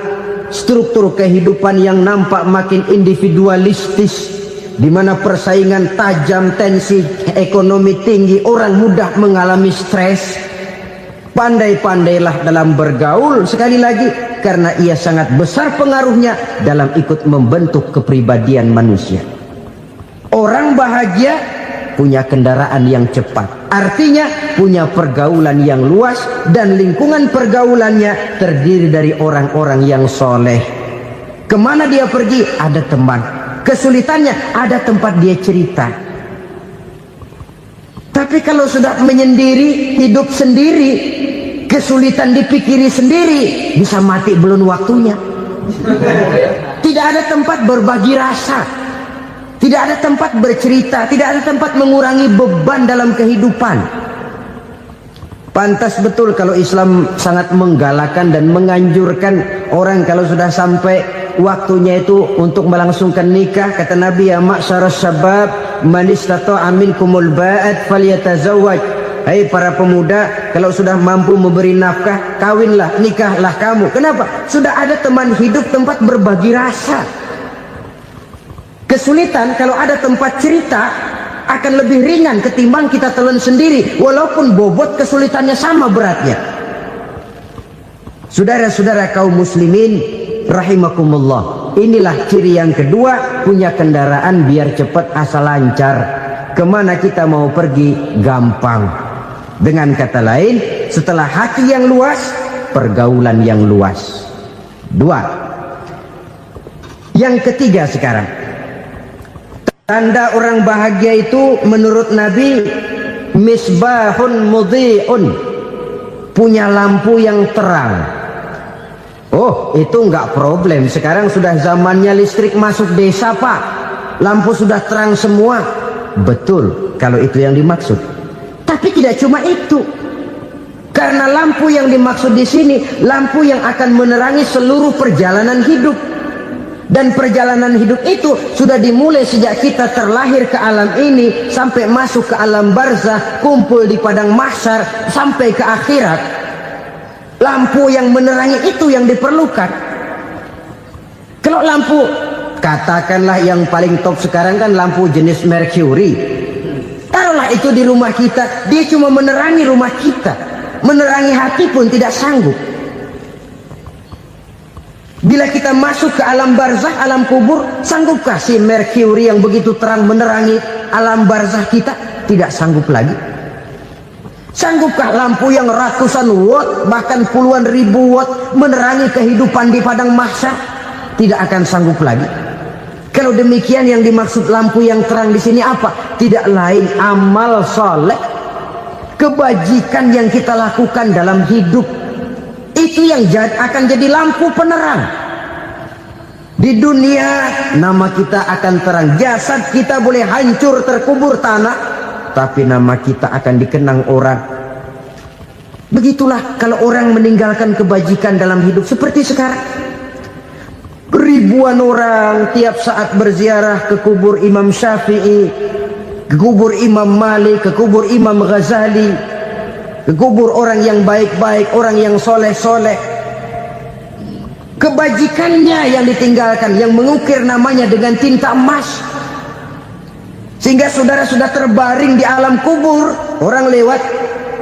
struktur kehidupan yang nampak makin individualistis, di mana persaingan tajam, tensi ekonomi tinggi, orang mudah mengalami stres. Pandai-pandailah dalam bergaul, sekali lagi, karena ia sangat besar pengaruhnya dalam ikut membentuk kepribadian manusia. Orang bahagia punya kendaraan yang cepat, artinya punya pergaulan yang luas, dan lingkungan pergaulannya terdiri dari orang-orang yang soleh. Kemana dia pergi ada teman, kesulitannya ada tempat dia cerita. Tapi kalau sudah menyendiri, hidup sendiri, kesulitan dipikiri sendiri, bisa mati belum waktunya. Tidak ada tempat berbagi rasa, tidak ada tempat bercerita, tidak ada tempat mengurangi beban dalam kehidupan. Pantas betul kalau Islam sangat menggalakkan dan menganjurkan orang kalau sudah sampai waktunya itu untuk melangsungkan nikah. Kata Nabi, ya ma'syaras syabab man istata'a minkumul ba'at falyatazawwaj. Hai para pemuda, kalau sudah mampu memberi nafkah, kawinlah, nikahlah kamu. Kenapa? Sudah ada teman hidup, tempat berbagi rasa. Kesulitan kalau ada tempat cerita akan lebih ringan ketimbang kita telan sendiri, walaupun bobot kesulitannya sama beratnya. Saudara-saudara kaum muslimin rahimakumullah, inilah ciri yang kedua, punya kendaraan biar cepat asal lancar. Kemana kita mau pergi gampang. Dengan kata lain, setelah hati yang luas, pergaulan yang luas. Dua. Yang ketiga sekarang, tanda orang bahagia itu menurut Nabi, misbahun mudhi'un, punya lampu yang terang. Oh, itu enggak problem. Sekarang sudah zamannya listrik masuk desa, Pak. Lampu sudah terang semua. Betul, kalau itu yang dimaksud. Tapi tidak cuma itu. Karena lampu yang dimaksud di sini, lampu yang akan menerangi seluruh perjalanan hidup. Dan perjalanan hidup itu sudah dimulai sejak kita terlahir ke alam ini, sampai masuk ke alam barzah, kumpul di padang mahsyar, sampai ke akhirat. Lampu yang menerangi itu yang diperlukan. Kalau lampu, katakanlah yang paling top sekarang kan lampu jenis Mercury. Taruhlah itu di rumah kita, dia cuma menerangi rumah kita, menerangi hati pun tidak sanggup. Bila kita masuk ke alam barzah, alam kubur, sanggupkah si Mercury yang begitu terang menerangi alam barzah kita? Tidak sanggup lagi. Sanggupkah lampu yang ratusan watt, bahkan puluhan ribu watt menerangi kehidupan di padang mahsyar? Tidak akan sanggup lagi. Kalau demikian, yang dimaksud lampu yang terang di sini apa? Tidak lain amal soleh, kebajikan yang kita lakukan dalam hidup. Itu yang akan jadi lampu penerang. Di dunia nama kita akan terang, jasad kita boleh hancur terkubur tanah, tapi nama kita akan dikenang orang. Begitulah kalau orang meninggalkan kebajikan dalam hidup seperti sekarang. Ribuan orang tiap saat berziarah ke kubur Imam Syafi'i, ke kubur Imam Malik, ke kubur Imam Ghazali, ke kubur orang yang baik-baik, orang yang soleh-soleh. Kebajikannya yang ditinggalkan, yang mengukir namanya dengan tinta emas, sehingga saudara sudah terbaring di alam kubur. Orang lewat,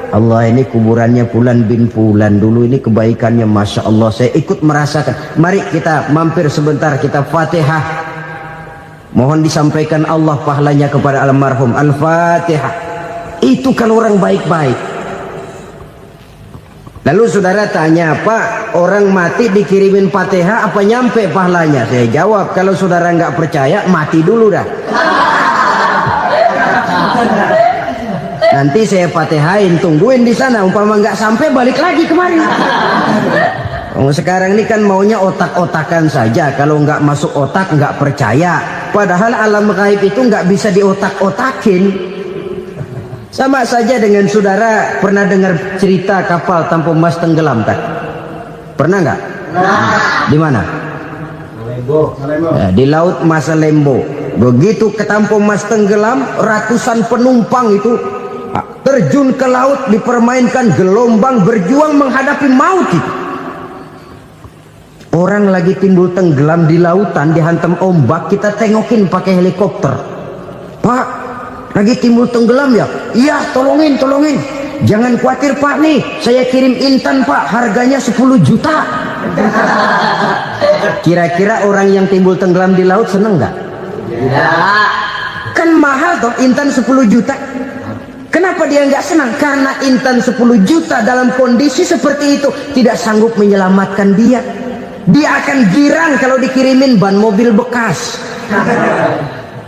Allah, ini kuburannya Fulan bin Fulan, dulu ini kebaikannya Masya Allah, saya ikut merasakan. Mari kita mampir sebentar, kita Fatihah, mohon disampaikan Allah pahalanya kepada almarhum. Al-Fatihah. Itu kalau orang baik-baik. Lalu saudara tanya, Pak, orang mati dikirimin Fatihah apa nyampe pahalanya? Saya jawab, kalau saudara nggak percaya, mati dulu dah. Nanti saya Fatihain, tungguin di sana, umpama nggak sampai balik lagi kemari. Sekarang ini kan maunya otak-otakan saja, kalau nggak masuk otak nggak percaya. Padahal alam gaib itu nggak bisa diotak-otakin. Sama saja dengan saudara pernah dengar cerita kapal tanpa emas tenggelam tak? Pernah nggak? Di mana? Ya, di laut Masalembo. Begitu ke Tampo Mas tenggelam, ratusan penumpang itu terjun ke laut, dipermainkan gelombang, berjuang menghadapi maut itu. Orang lagi timbul tenggelam di lautan, dihantam ombak, kita tengokin pakai helikopter. Pak, lagi timbul tenggelam ya? Iya, tolongin. Jangan khawatir Pak, nih saya kirim intan Pak, harganya 10 juta. Kira-kira orang yang timbul tenggelam di laut seneng nggak? Tidak. Kan mahal toh intan 10 juta. Kenapa dia nggak senang? Karena intan 10 juta dalam kondisi seperti itu tidak sanggup menyelamatkan dia. Dia akan girang kalau dikirimin ban mobil bekas,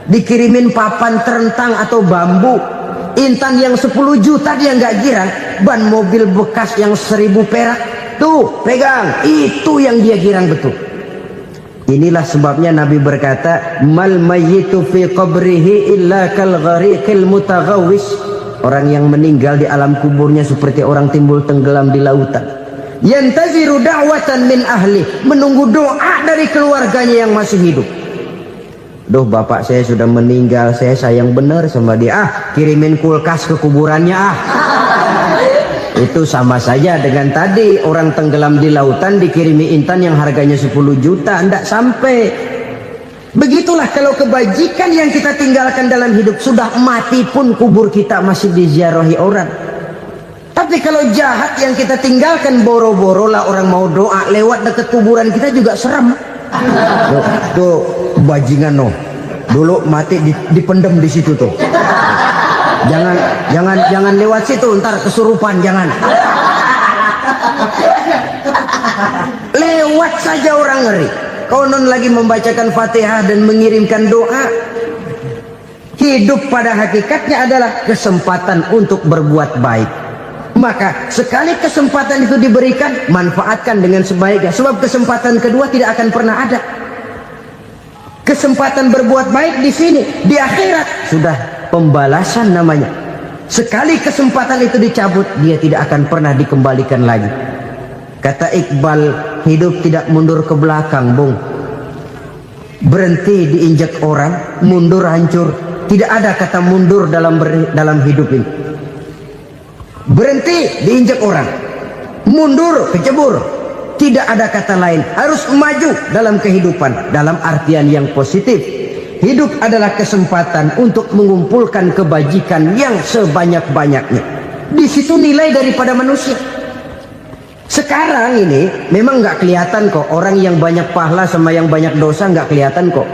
dikirimin papan terentang atau bambu. Intan yang 10 juta dia nggak girang, ban mobil bekas yang 1000 perak tuh pegang, itu yang dia girang betul. Inilah sebabnya Nabi berkata, mal mayyitu fi qabrihi illa kal ghariqil mutaghawwis. Orang yang meninggal di alam kuburnya seperti orang timbul tenggelam di lautan. Yantaziru da'watan min ahli, menunggu doa dari keluarganya yang masih hidup. Duh, bapak saya sudah meninggal, saya sayang benar sama dia. Kirimin kulkas ke kuburannya Itu sama saja dengan tadi orang tenggelam di lautan dikirimi intan yang harganya 10 juta, tidak sampai. Begitulah kalau kebajikan yang kita tinggalkan dalam hidup, sudah mati pun kubur kita masih diziarahi orang. Tapi kalau jahat yang kita tinggalkan, boro-boro lah orang mau doa lewat dekat kuburan kita juga serem. Tuh bajingan no, dulu mati dipendem di situ tuh. Jangan lewat situ, ntar kesurupan, jangan. Lewat saja orang ngeri. Konon lagi membacakan Fatihah dan mengirimkan doa. Hidup pada hakikatnya adalah kesempatan untuk berbuat baik. Maka sekali kesempatan itu diberikan, manfaatkan dengan sebaiknya. Sebab kesempatan kedua tidak akan pernah ada. Kesempatan berbuat baik di sini, di akhirat sudah pembalasan namanya. Sekali kesempatan itu dicabut, dia tidak akan pernah dikembalikan lagi. Kata Iqbal, hidup tidak mundur ke belakang, Bung. Berhenti diinjak orang, mundur hancur. Tidak ada kata mundur dalam hidup ini. Berhenti diinjak orang, mundur kecebur. Tidak ada kata lain, harus maju dalam kehidupan dalam artian yang positif. Hidup adalah kesempatan untuk mengumpulkan kebajikan yang sebanyak-banyaknya. Di situ nilai daripada manusia. Sekarang ini memang nggak kelihatan kok, orang yang banyak pahala sama yang banyak dosa nggak kelihatan kok.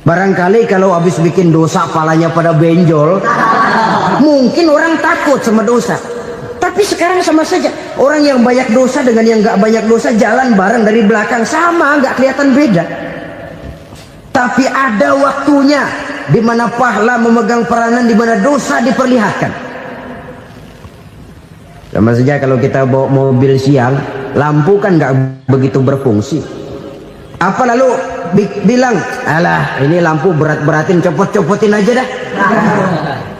Barangkali kalau habis bikin dosa palanya pada benjol, mungkin orang takut sama dosa. Tapi sekarang sama saja, orang yang banyak dosa dengan yang nggak banyak dosa jalan bareng dari belakang, sama, nggak kelihatan beda. Tapi ada waktunya di mana pahala memegang peranan, di mana dosa diperlihatkan. Sama saja kalau kita bawa mobil siang, lampu kan nggak begitu berfungsi. Apa lalu bilang, alah ini lampu berat-beratin, copot-copotin aja dah.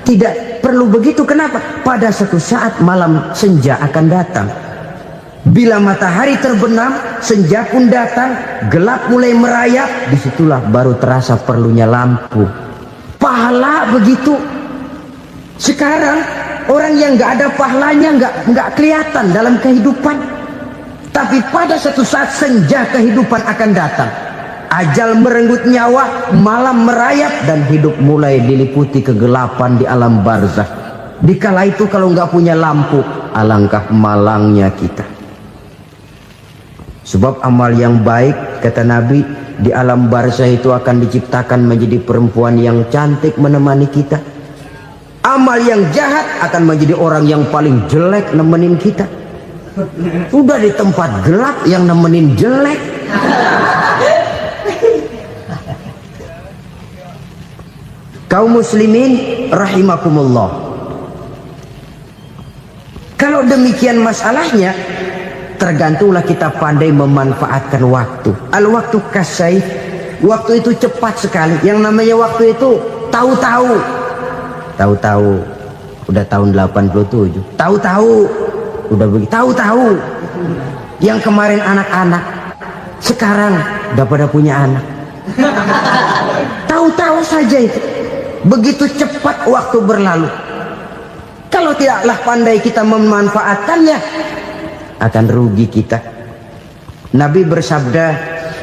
Tidak perlu begitu. Kenapa? Pada suatu saat malam senja akan datang. Bila matahari terbenam, senja pun datang, gelap mulai merayap, disitulah baru terasa perlunya lampu. Pahala begitu. Sekarang orang yang nggak ada pahalanya nggak kelihatan dalam kehidupan. Tapi pada suatu saat senja kehidupan akan datang. Ajal merenggut nyawa, malam merayap, dan hidup mulai diliputi kegelapan di alam barzakh. Dikala itu kalau nggak punya lampu, alangkah malangnya kita. Sebab amal yang baik, kata Nabi, di alam barzakh itu akan diciptakan menjadi perempuan yang cantik menemani kita. Amal yang jahat akan menjadi orang yang paling jelek nemenin kita. Sudah di tempat gelap yang nemenin jelek. Kaum muslimin rahimakumullah. Kalau demikian masalahnya, tergantunglah kita pandai memanfaatkan waktu. Al-waktu kasayf, waktu itu cepat sekali. Yang namanya waktu itu tahu-tahu. Tahu-tahu udah tahun 87. Tahu-tahu udah begitu. Tahu-tahu yang kemarin anak-anak, sekarang udah pada punya anak. Tahu-tahu saja itu. begitu cepat waktu berlalu. Kalau tidaklah pandai kita memanfaatkannya, akan rugi kita. Nabi bersabda,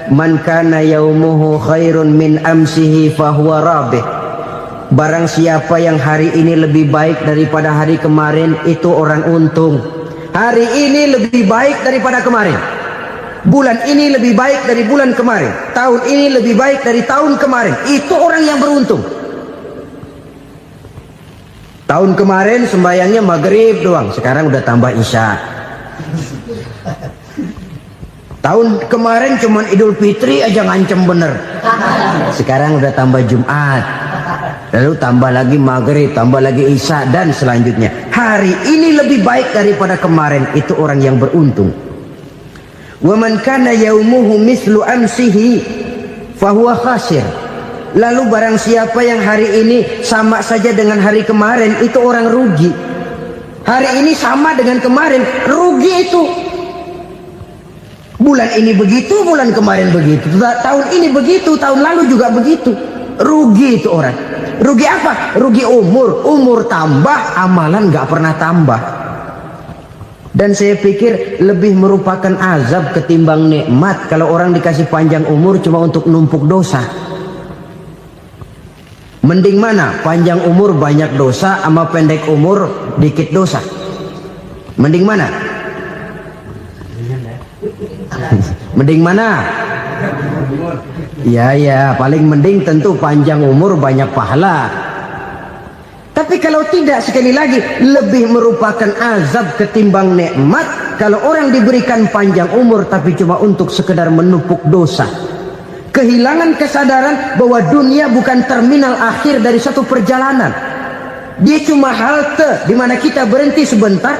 man kana yaumuhu khairun min amsihi fahuwa rabih. Barang siapa yang hari ini lebih baik daripada hari kemarin, itu orang untung. Hari ini lebih baik daripada kemarin, bulan ini lebih baik dari bulan kemarin, tahun ini lebih baik dari tahun kemarin, itu orang yang beruntung. Tahun kemarin sembayangnya maghrib doang, sekarang udah tambah isya. Tahun kemarin cuman Idul Fitri aja ngancem bener, sekarang udah tambah Jumat, lalu tambah lagi maghrib, tambah lagi isya, dan selanjutnya. Hari ini lebih baik daripada kemarin, itu orang yang beruntung. Wa man kana yaumuhu mislu amsihi fahuwa khasir. Lalu barang siapa yang hari ini sama saja dengan hari kemarin, itu orang rugi. Hari ini sama dengan kemarin, rugi itu. Bulan ini begitu, bulan kemarin begitu, tahun ini begitu, tahun lalu juga begitu. Rugi itu orang. Rugi apa? Rugi umur. Umur tambah, amalan gak pernah tambah. Dan saya pikir lebih merupakan azab ketimbang nikmat kalau orang dikasih panjang umur cuma untuk numpuk dosa. Mending mana? Panjang umur banyak dosa sama pendek umur dikit dosa. Mending mana? Mending mana? Ya, paling mending tentu panjang umur banyak pahala. Tapi kalau tidak, sekali lagi, lebih merupakan azab ketimbang nikmat kalau orang diberikan panjang umur tapi cuma untuk sekedar menumpuk dosa. Kehilangan kesadaran bahwa dunia bukan terminal akhir dari satu perjalanan. Dia cuma halte di mana kita berhenti sebentar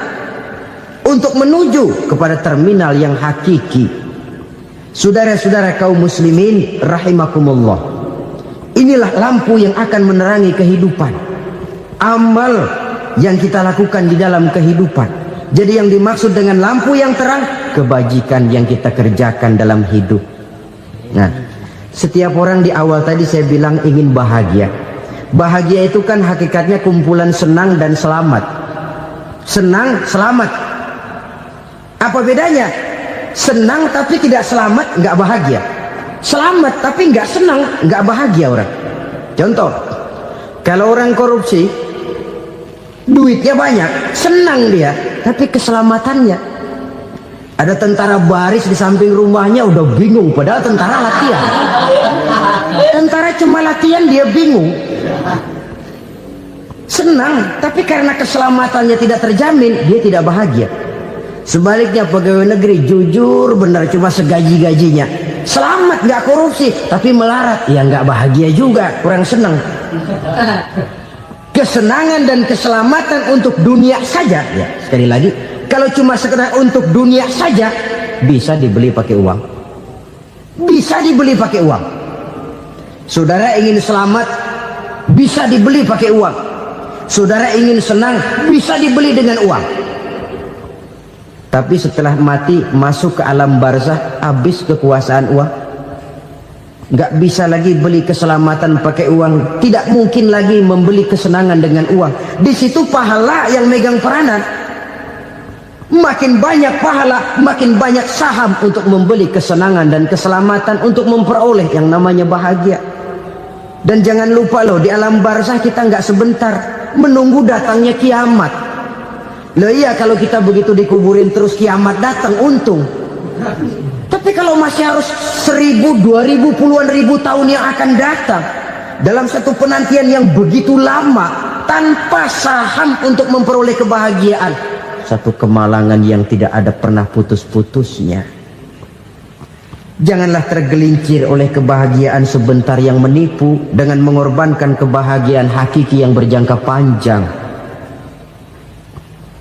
untuk menuju kepada terminal yang hakiki. Saudara-saudara kaum muslimin rahimakumullah, inilah lampu yang akan menerangi kehidupan, amal yang kita lakukan di dalam kehidupan. Jadi yang dimaksud dengan lampu yang terang, kebajikan yang kita kerjakan dalam hidup. Nah, setiap orang di awal tadi saya bilang ingin bahagia. Bahagia itu kan hakikatnya kumpulan senang dan selamat. Senang, selamat. Apa bedanya? Senang tapi tidak selamat, nggak bahagia. Selamat tapi nggak senang, nggak bahagia orang. Contoh, kalau orang korupsi, duitnya banyak, senang dia, tapi keselamatannya. Ada tentara baris di samping rumahnya udah bingung, padahal tentara latihan. Tentara cuma latihan, dia bingung. Senang, tapi karena keselamatannya tidak terjamin, dia tidak bahagia. Sebaliknya pegawai negeri jujur benar, cuma segaji-gajinya, selamat nggak korupsi tapi melarat, ya nggak bahagia juga, kurang senang. Kesenangan dan keselamatan untuk dunia saja, ya sekali lagi, kalau cuma sekedar untuk dunia saja, bisa dibeli pakai uang, bisa dibeli pakai uang. Saudara ingin selamat, bisa dibeli pakai uang. Saudara ingin senang, bisa dibeli dengan uang. Tapi setelah mati masuk ke alam barzah, habis kekuasaan uang. Nggak bisa lagi beli keselamatan pakai uang, tidak mungkin lagi membeli kesenangan dengan uang. Di situ pahala yang megang peranan. Makin banyak pahala, makin banyak saham untuk membeli kesenangan dan keselamatan, untuk memperoleh yang namanya bahagia. Dan jangan lupa loh, di alam barzah kita nggak sebentar, menunggu datangnya kiamat. Loh iya, kalau kita begitu dikuburin terus kiamat datang, untung. Tapi kalau masih harus 1000, 2000, puluhan ribu tahun yang akan datang, dalam satu penantian yang begitu lama, tanpa saham untuk memperoleh kebahagiaan, satu kemalangan yang tidak ada pernah putus-putusnya. Janganlah tergelincir oleh kebahagiaan sebentar yang menipu dengan mengorbankan kebahagiaan hakiki yang berjangka panjang.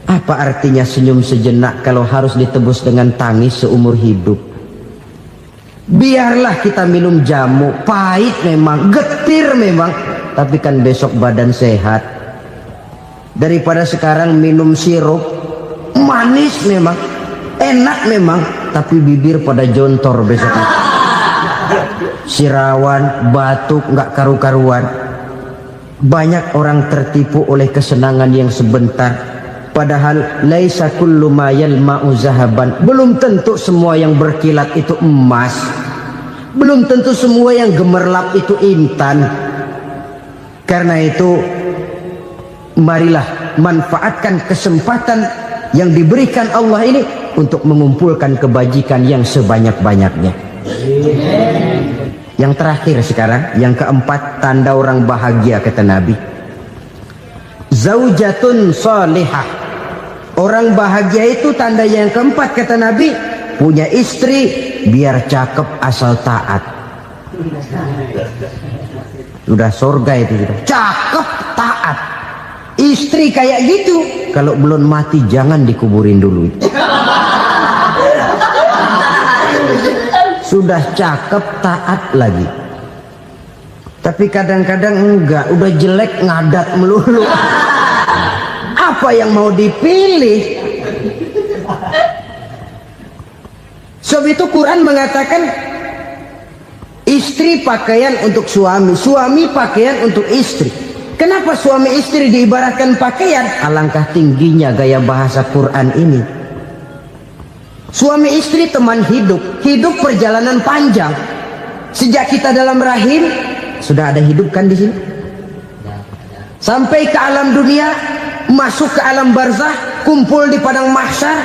Apa artinya senyum sejenak kalau harus ditebus dengan tangis seumur hidup? Biarlah kita minum jamu, pahit memang, getir memang, tapi kan besok badan sehat. Daripada sekarang minum sirup, manis memang, enak memang, tapi bibir pada jontor besoknya. Sirawan, batuk, nggak karu-karuan. Banyak orang tertipu oleh kesenangan yang sebentar, padahal laisa kullu ma yalma'u zahaban. Belum tentu semua yang berkilat itu emas, belum tentu semua yang gemerlap itu intan. Karena itu marilah manfaatkan kesempatan yang diberikan Allah ini untuk mengumpulkan kebajikan yang sebanyak-banyaknya. Yang terakhir sekarang, yang keempat, tanda orang bahagia kata Nabi. Zaujatun salihah. Orang bahagia itu tanda yang keempat kata Nabi, punya istri biar cakep asal taat. Sudah surga itu, cakep taat. Istri kayak gitu, kalau belum mati jangan dikuburin dulu. Sudah cakep taat lagi, tapi kadang-kadang enggak, udah jelek ngadat melulu. Apa yang mau dipilih? Sebab itu Quran mengatakan istri pakaian untuk suami, suami pakaian untuk istri. Kenapa suami istri diibaratkan pakaian? Alangkah tingginya gaya bahasa Quran ini. Suami istri teman hidup, hidup perjalanan panjang. Sejak kita dalam rahim sudah ada hidup kan di sini. Sampai ke alam dunia, masuk ke alam barzah, kumpul di padang mahsyar,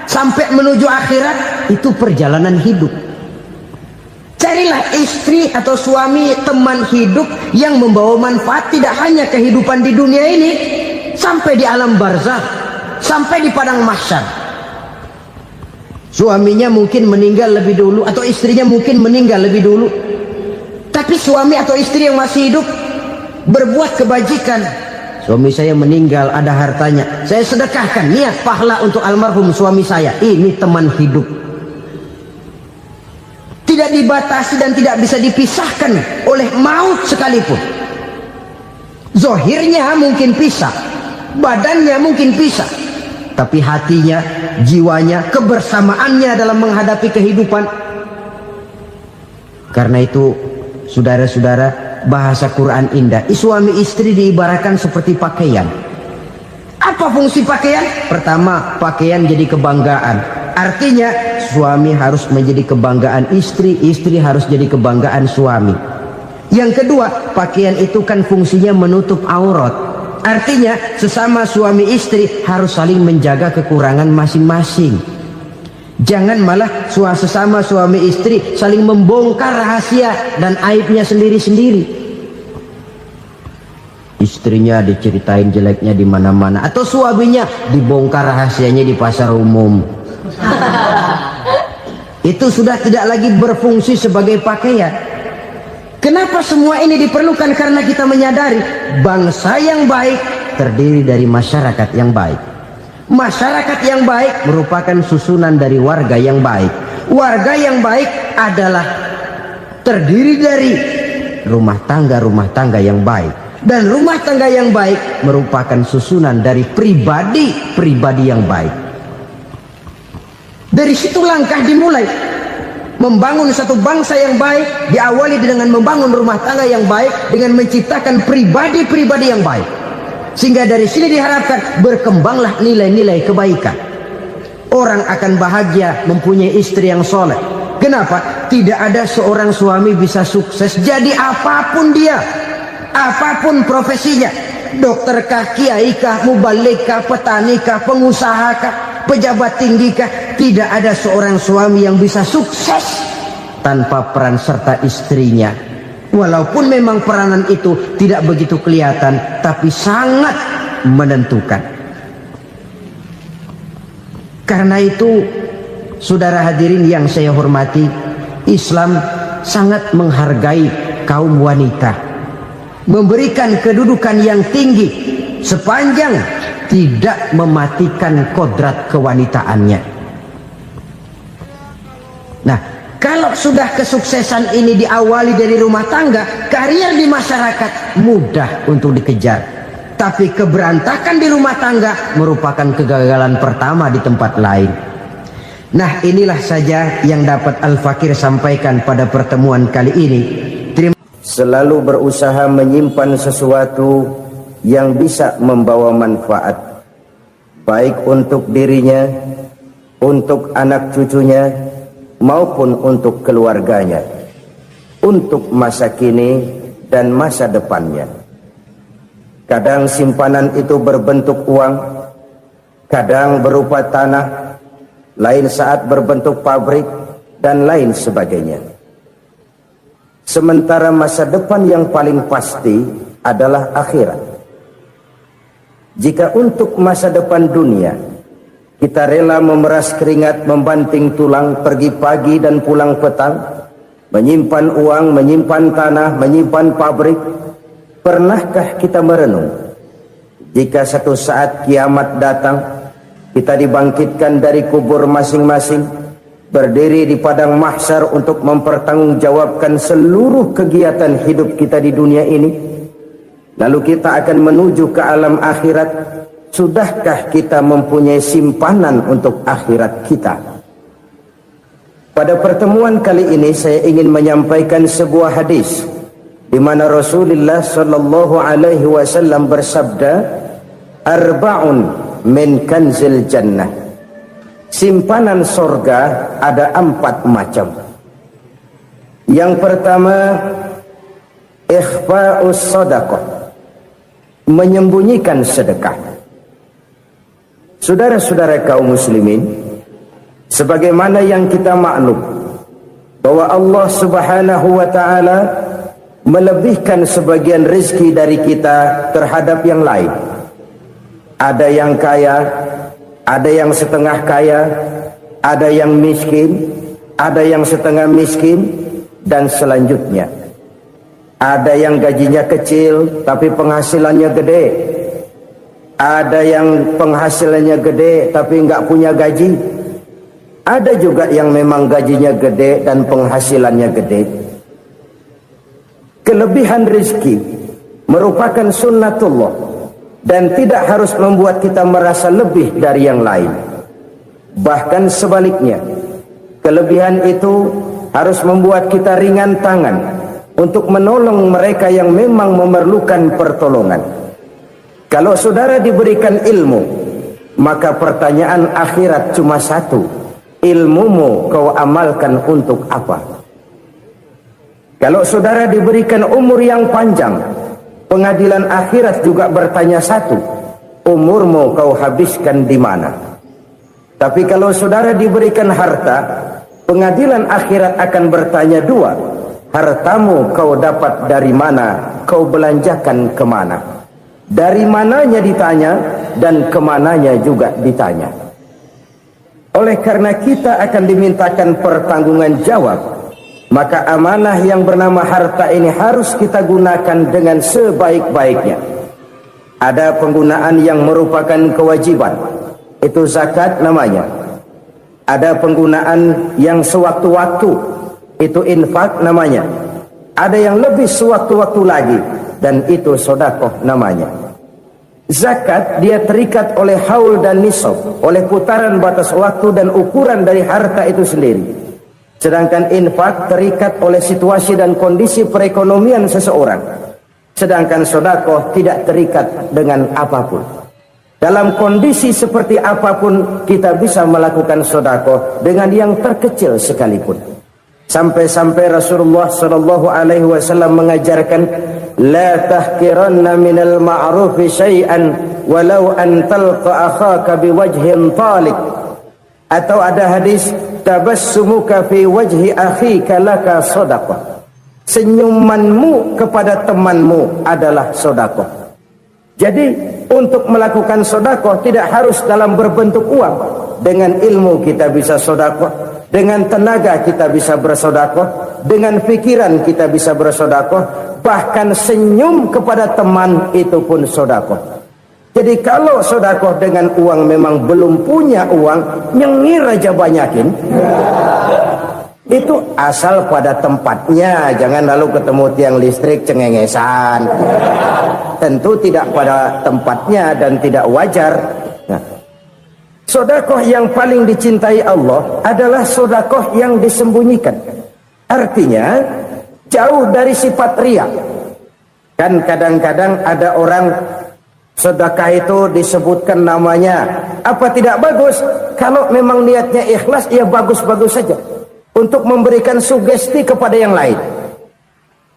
sampai menuju akhirat, itu perjalanan hidup. Carilah istri atau suami teman hidup yang membawa manfaat tidak hanya kehidupan di dunia ini, sampai di alam barzah, sampai di padang mahsyar. Suaminya mungkin meninggal lebih dulu, atau istrinya mungkin meninggal lebih dulu, tapi suami atau istri yang masih hidup berbuat kebajikan. Suami saya meninggal, ada hartanya, saya sedekahkan, niat pahala untuk almarhum suami saya. Ini teman hidup, tidak dibatasi dan tidak bisa dipisahkan oleh maut sekalipun. Zohirnya mungkin pisah, badannya mungkin pisah, tapi hatinya, jiwanya, kebersamaannya dalam menghadapi kehidupan. Karena itu saudara-saudara, bahasa Quran indah. Suami istri diibaratkan seperti pakaian. Apa fungsi pakaian? Pertama, pakaian jadi kebanggaan. Artinya suami harus menjadi kebanggaan istri, istri harus jadi kebanggaan suami. Yang kedua, pakaian itu kan fungsinya menutup aurat. Artinya sesama suami istri harus saling menjaga kekurangan masing-masing. Jangan malah sesama suami istri saling membongkar rahasia dan aibnya sendiri-sendiri. Istrinya diceritain jeleknya di mana-mana, atau suaminya dibongkar rahasianya di pasar umum. Itu sudah tidak lagi berfungsi sebagai pakaian. Kenapa semua ini diperlukan? Karena kita menyadari bangsa yang baik terdiri dari masyarakat yang baik. Masyarakat yang baik merupakan susunan dari warga yang baik. Warga yang baik adalah terdiri dari rumah tangga yang baik. Dan rumah tangga yang baik merupakan susunan dari pribadi yang baik. Dari situ langkah dimulai. Membangun satu bangsa yang baik diawali dengan membangun rumah tangga yang baik, dengan menciptakan pribadi-pribadi yang baik. Sehingga dari sini diharapkan berkembanglah nilai-nilai kebaikan. Orang akan bahagia mempunyai istri yang soleh. Kenapa? Tidak ada seorang suami bisa sukses jadi apapun dia, apapun profesinya. Dokterkah, kiaikah, mubalikah, petanikah, pengusahakah, pejabat tinggikah, tidak ada seorang suami yang bisa sukses tanpa peran serta istrinya. Walaupun memang peranan itu tidak begitu kelihatan, tapi sangat menentukan. Karena itu, saudara hadirin yang saya hormati, Islam sangat menghargai kaum wanita, memberikan kedudukan yang tinggi sepanjang tidak mematikan kodrat kewanitaannya. Nah, kalau sudah kesuksesan ini diawali dari rumah tangga, karier di masyarakat mudah untuk dikejar. Tapi keberantakan di rumah tangga merupakan kegagalan pertama di tempat lain. Nah, inilah saja yang dapat Al-Fakir sampaikan pada pertemuan kali ini. selalu berusaha menyimpan sesuatu yang bisa membawa manfaat, baik untuk dirinya, untuk anak cucunya, maupun untuk keluarganya, untuk masa kini dan masa depannya. Kadang simpanan itu berbentuk uang, kadang berupa tanah, lain saat berbentuk pabrik, dan lain sebagainya. Sementara masa depan yang paling pasti adalah akhirat. Jika untuk masa depan dunia kita rela memeras keringat, membanting tulang, pergi pagi dan pulang petang, menyimpan uang, menyimpan tanah, menyimpan pabrik, pernahkah kita merenung jika satu saat kiamat datang, kita dibangkitkan dari kubur masing-masing, berdiri di padang mahsyar untuk mempertanggungjawabkan seluruh kegiatan hidup kita di dunia ini, lalu kita akan menuju ke alam akhirat. Sudahkah kita mempunyai simpanan untuk akhirat kita? Pada pertemuan kali ini saya ingin menyampaikan sebuah hadis di mana Rasulullah sallallahu alaihi wasallam bersabda, "Arba'un min kanzil jannah." Simpanan sorga ada 4 macam. Yang pertama, ikhfa'us sadaqah, menyembunyikan sedekah. Saudara-saudara kaum muslimin, sebagaimana yang kita maklum bahwa Allah Subhanahu wa taala melebihkan sebagian rezeki dari kita terhadap yang lain. Ada yang kaya, ada yang setengah kaya, ada yang miskin, ada yang setengah miskin, dan selanjutnya. Ada yang gajinya kecil tapi penghasilannya gede. Ada yang penghasilannya gede tapi nggak punya gaji. Ada juga yang memang gajinya gede dan penghasilannya gede. Kelebihan rezeki merupakan sunnatullah dan tidak harus membuat kita merasa lebih dari yang lain. Bahkan sebaliknya, kelebihan itu harus membuat kita ringan tangan untuk menolong mereka yang memang memerlukan pertolongan. Kalau saudara diberikan ilmu, maka pertanyaan akhirat cuma satu: ilmumu kau amalkan untuk apa? Kalau saudara diberikan umur yang panjang, pengadilan akhirat juga bertanya satu: umurmu kau habiskan di mana? Tapi kalau saudara diberikan harta, pengadilan akhirat akan bertanya dua: hartamu kau dapat dari mana? Kau belanjakan kemana? Dari mananya ditanya dan kemananya juga ditanya. Oleh karena kita akan dimintakan pertanggungan jawab, maka amanah yang bernama harta ini harus kita gunakan dengan sebaik-baiknya. Ada penggunaan yang merupakan kewajiban, itu zakat namanya. Ada penggunaan yang sewaktu-waktu, itu infak namanya. Ada yang lebih sewaktu-waktu lagi, dan itu sedekah namanya. Zakat dia terikat oleh haul dan nisab, oleh putaran batas waktu dan ukuran dari harta itu sendiri. Sedangkan infak terikat oleh situasi dan kondisi perekonomian seseorang. Sedangkan sedekah tidak terikat dengan apapun. Dalam kondisi seperti apapun kita bisa melakukan sedekah dengan yang terkecil sekalipun. Sampai-sampai Rasulullah sallallahu alaihi wasallam mengajarkan, la tahkiranna minal ma'rufi syai'an walau an talqa akhaka biwajhin talik. Atau ada hadis, tabassumuka fi wajhi akhika laka shadaqah. Senyumanmu kepada temanmu adalah sedekah. Jadi untuk melakukan sedekah tidak harus dalam berbentuk uang. Dengan ilmu kita bisa sedekah. Dengan tenaga kita bisa bersedekah, dengan pikiran kita bisa bersedekah, bahkan senyum kepada teman itu pun sedekah. Jadi kalau sedekah dengan uang memang belum punya uang, nyengir aja banyakin. Itu asal pada tempatnya, jangan lalu ketemu tiang listrik cengengesan. Tentu tidak pada tempatnya dan tidak wajar. Sedekah yang paling dicintai Allah adalah sedekah yang disembunyikan. Artinya, jauh dari sifat riya. Kan kadang-kadang ada orang sedekah itu disebutkan namanya, apa tidak bagus? Kalau memang niatnya ikhlas, ya bagus-bagus saja untuk memberikan sugesti kepada yang lain.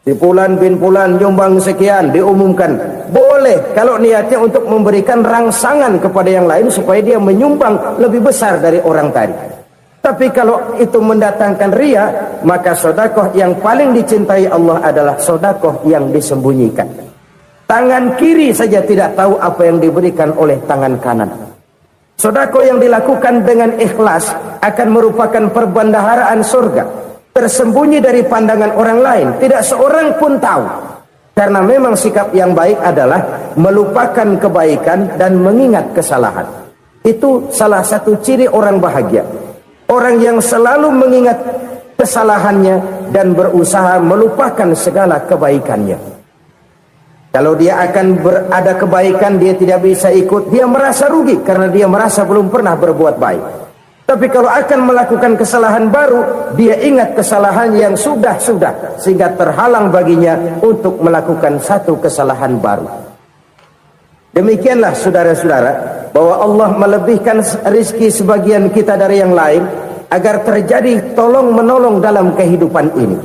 Si Fulan bin Fulan nyumbang sekian, diumumkan. Boleh kalau niatnya untuk memberikan rangsangan kepada yang lain supaya dia menyumbang lebih besar dari orang tadi. Tapi kalau itu mendatangkan riya, maka sedekah yang paling dicintai Allah adalah sedekah yang disembunyikan. Tangan kiri saja tidak tahu apa yang diberikan oleh tangan kanan. Sedekah yang dilakukan dengan ikhlas akan merupakan perbendaharaan surga, tersembunyi dari pandangan orang lain, tidak seorang pun tahu. Karena memang sikap yang baik adalah melupakan kebaikan dan mengingat kesalahan. Itu salah satu ciri orang bahagia. Orang yang selalu mengingat kesalahannya dan berusaha melupakan segala kebaikannya. Kalau dia akan ada kebaikan, dia tidak bisa ikut, dia merasa rugi karena dia merasa belum pernah berbuat baik. Tapi kalau akan melakukan kesalahan baru, dia ingat kesalahan yang sudah-sudah, sehingga terhalang baginya untuk melakukan satu kesalahan baru. Demikianlah saudara-saudara, bahwa Allah melebihkan rizki sebagian kita dari yang lain, agar terjadi tolong-menolong dalam kehidupan ini.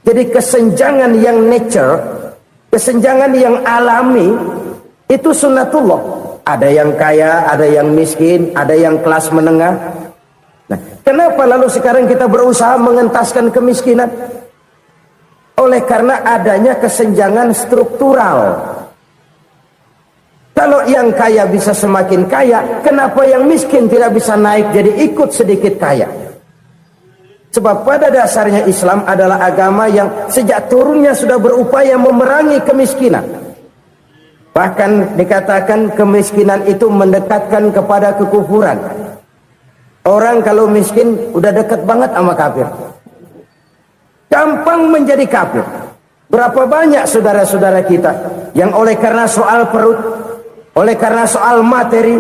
Jadi kesenjangan yang nature, kesenjangan yang alami, itu sunnatullah. Ada yang kaya, ada yang miskin, ada yang kelas menengah. Nah, kenapa lalu sekarang kita berusaha mengentaskan kemiskinan? Oleh karena adanya kesenjangan struktural. Kalau yang kaya bisa semakin kaya, kenapa yang miskin tidak bisa naik jadi ikut sedikit kaya? Sebab pada dasarnya Islam adalah agama yang sejak turunnya sudah berupaya memerangi kemiskinan. Bahkan dikatakan kemiskinan itu mendekatkan kepada kekufuran. Orang kalau miskin udah dekat banget sama kafir. Gampang menjadi kafir. Berapa banyak saudara-saudara kita yang oleh karena soal perut, oleh karena soal materi,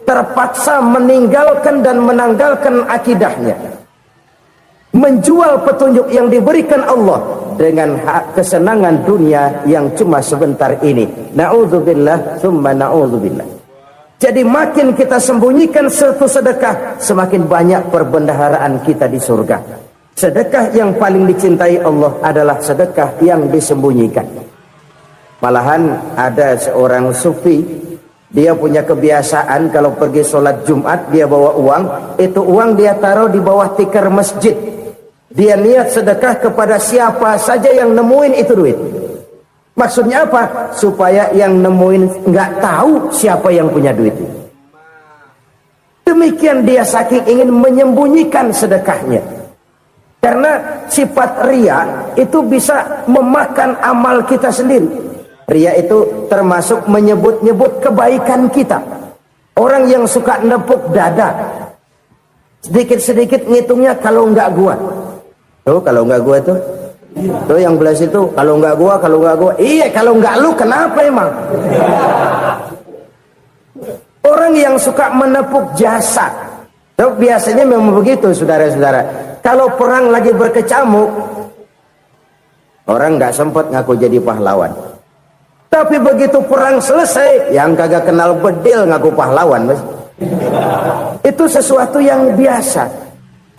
terpaksa meninggalkan dan menanggalkan akidahnya, menjual petunjuk yang diberikan Allah dengan kesenangan dunia yang cuma sebentar ini. Na'udzubillah summa na'udzubillah. Jadi makin kita sembunyikan satu sedekah, semakin banyak perbendaharaan kita di surga. Sedekah yang paling dicintai Allah adalah sedekah yang disembunyikan. Malahan ada seorang sufi, dia punya kebiasaan kalau pergi sholat Jumat dia bawa uang, itu uang dia taruh di bawah tikar masjid. Dia niat sedekah kepada siapa saja yang nemuin itu duit. Maksudnya apa? Supaya yang nemuin nggak tahu siapa yang punya duit itu. Demikian dia saking ingin menyembunyikan sedekahnya. Karena sifat riya itu bisa memakan amal kita sendiri. Riya itu termasuk menyebut-nyebut kebaikan kita. Orang yang suka nepuk dada, sedikit-sedikit ngitungnya kalau nggak gua. Tuh kalau nggak gua tuh yang belas itu kalau nggak gua. Iya kalau nggak lu kenapa emang? Orang yang suka menepuk jasa, tuh biasanya memang begitu saudara-saudara. Kalau perang lagi berkecamuk, orang nggak sempat ngaku jadi pahlawan. Tapi begitu perang selesai, yang kagak kenal bedil ngaku pahlawan, mas. Itu sesuatu yang biasa.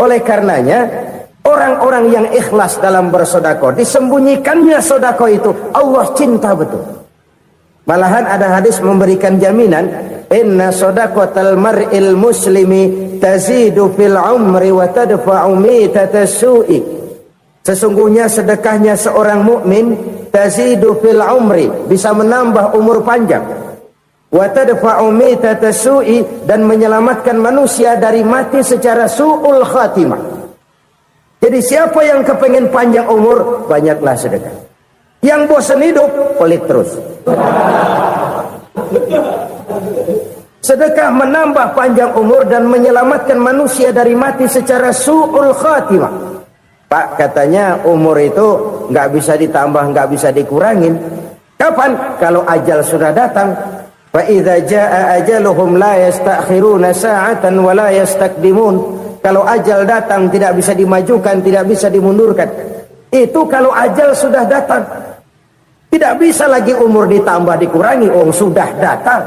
Oleh karenanya, orang-orang yang ikhlas dalam bersedekah, disembunyikannya sedekah itu, Allah cinta betul. Malahan ada hadis memberikan jaminan, inna sedaqatal mar'il muslimi tazidu fil umri wa tadfa'u mitatas su'i. Sesungguhnya sedekahnya seorang mukmin tazidu fil umri, bisa menambah umur panjang, wa tadfa'u mitatas su'i, dan menyelamatkan manusia dari mati secara su'ul khatimah. Jadi siapa yang kepengen panjang umur, banyaklah sedekah. Yang bosan hidup, pelit terus. Sedekah menambah panjang umur dan menyelamatkan manusia dari mati secara su'ul khatimah. Pak, katanya umur itu nggak bisa ditambah, nggak bisa dikurangin. Kapan? Kalau ajal sudah datang. Fa idza jaa ajaluhum la yastakhiruna sa'atan wa la yastaqdimun. Kalau ajal datang tidak bisa dimajukan, tidak bisa dimundurkan. Itu kalau ajal sudah datang. Tidak bisa lagi umur ditambah dikurangi, sudah datang.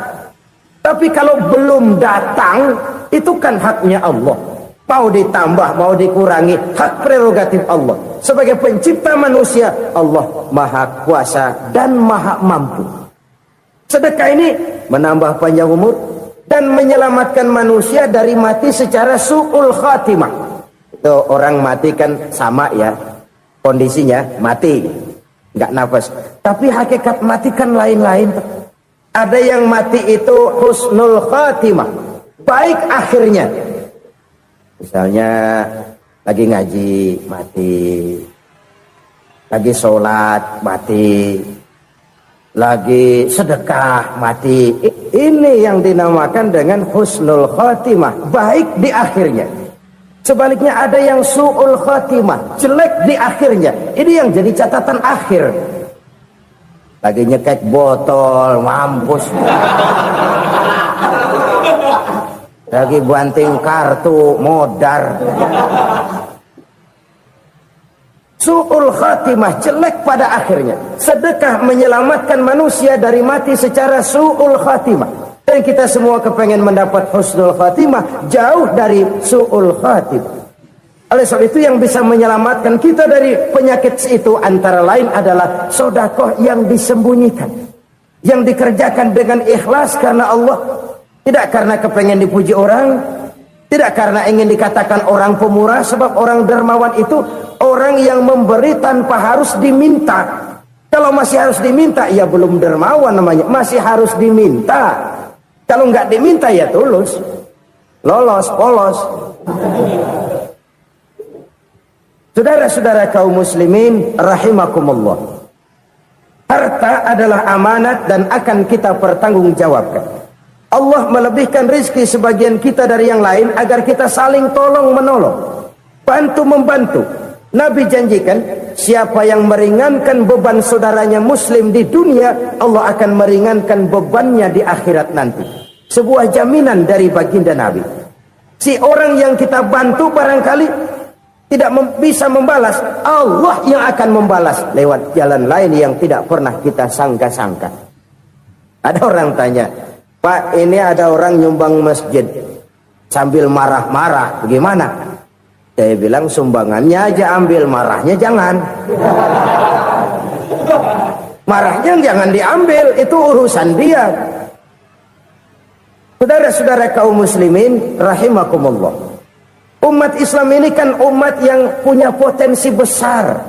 Tapi kalau belum datang, itu kan haknya Allah. Mau ditambah, mau dikurangi, hak prerogatif Allah. Sebagai pencipta manusia, Allah maha kuasa dan maha mampu. Sedekah ini menambah panjang umur dan menyelamatkan manusia dari mati secara su'ul khatimah. Itu orang mati kan sama ya, kondisinya mati, nggak nafas. Tapi hakikat mati kan lain-lain. Ada yang mati itu husnul khatimah, baik akhirnya. Misalnya lagi ngaji mati, lagi sholat mati, lagi sedekah mati. Ini yang dinamakan dengan husnul khatimah, baik di akhirnya. Sebaliknya ada yang su'ul khatimah, jelek di akhirnya. Ini yang jadi catatan akhir. Lagi nyekek botol, mampus. Lagi banting kartu, modar. Su'ul khatimah, jelek pada akhirnya. Sedekah menyelamatkan manusia dari mati secara su'ul khatimah. Dan kita semua kepengen mendapat husnul khatimah, jauh dari su'ul khatimah. Oleh sebab itu yang bisa menyelamatkan kita dari penyakit itu antara lain adalah sedekah yang disembunyikan, yang dikerjakan dengan ikhlas karena Allah, tidak karena kepengen dipuji orang, tidak karena ingin dikatakan orang pemurah. Sebab orang dermawan itu orang yang memberi tanpa harus diminta. Kalau masih harus diminta, ya belum dermawan namanya, masih harus diminta. Kalau nggak diminta ya tulus, lolos, polos. Saudara-saudara kaum muslimin rahimakumullah, harta adalah amanat dan akan kita pertanggungjawabkan. Allah melebihkan rizki sebagian kita dari yang lain agar kita saling tolong menolong, bantu membantu. Nabi janjikan, siapa yang meringankan beban saudaranya muslim di dunia, Allah akan meringankan bebannya di akhirat nanti. Sebuah jaminan dari baginda Nabi. Si orang yang kita bantu barangkali tidak bisa membalas, Allah yang akan membalas lewat jalan lain yang tidak pernah kita sangka-sangka. Ada orang tanya, Pak, ini ada orang nyumbang masjid sambil marah-marah, bagaimana? Saya bilang sumbangannya aja ambil, marahnya jangan. Marahnya jangan diambil, itu urusan dia. Saudara-saudara kaum muslimin rahimakumullah, umat Islam ini kan umat yang punya potensi besar.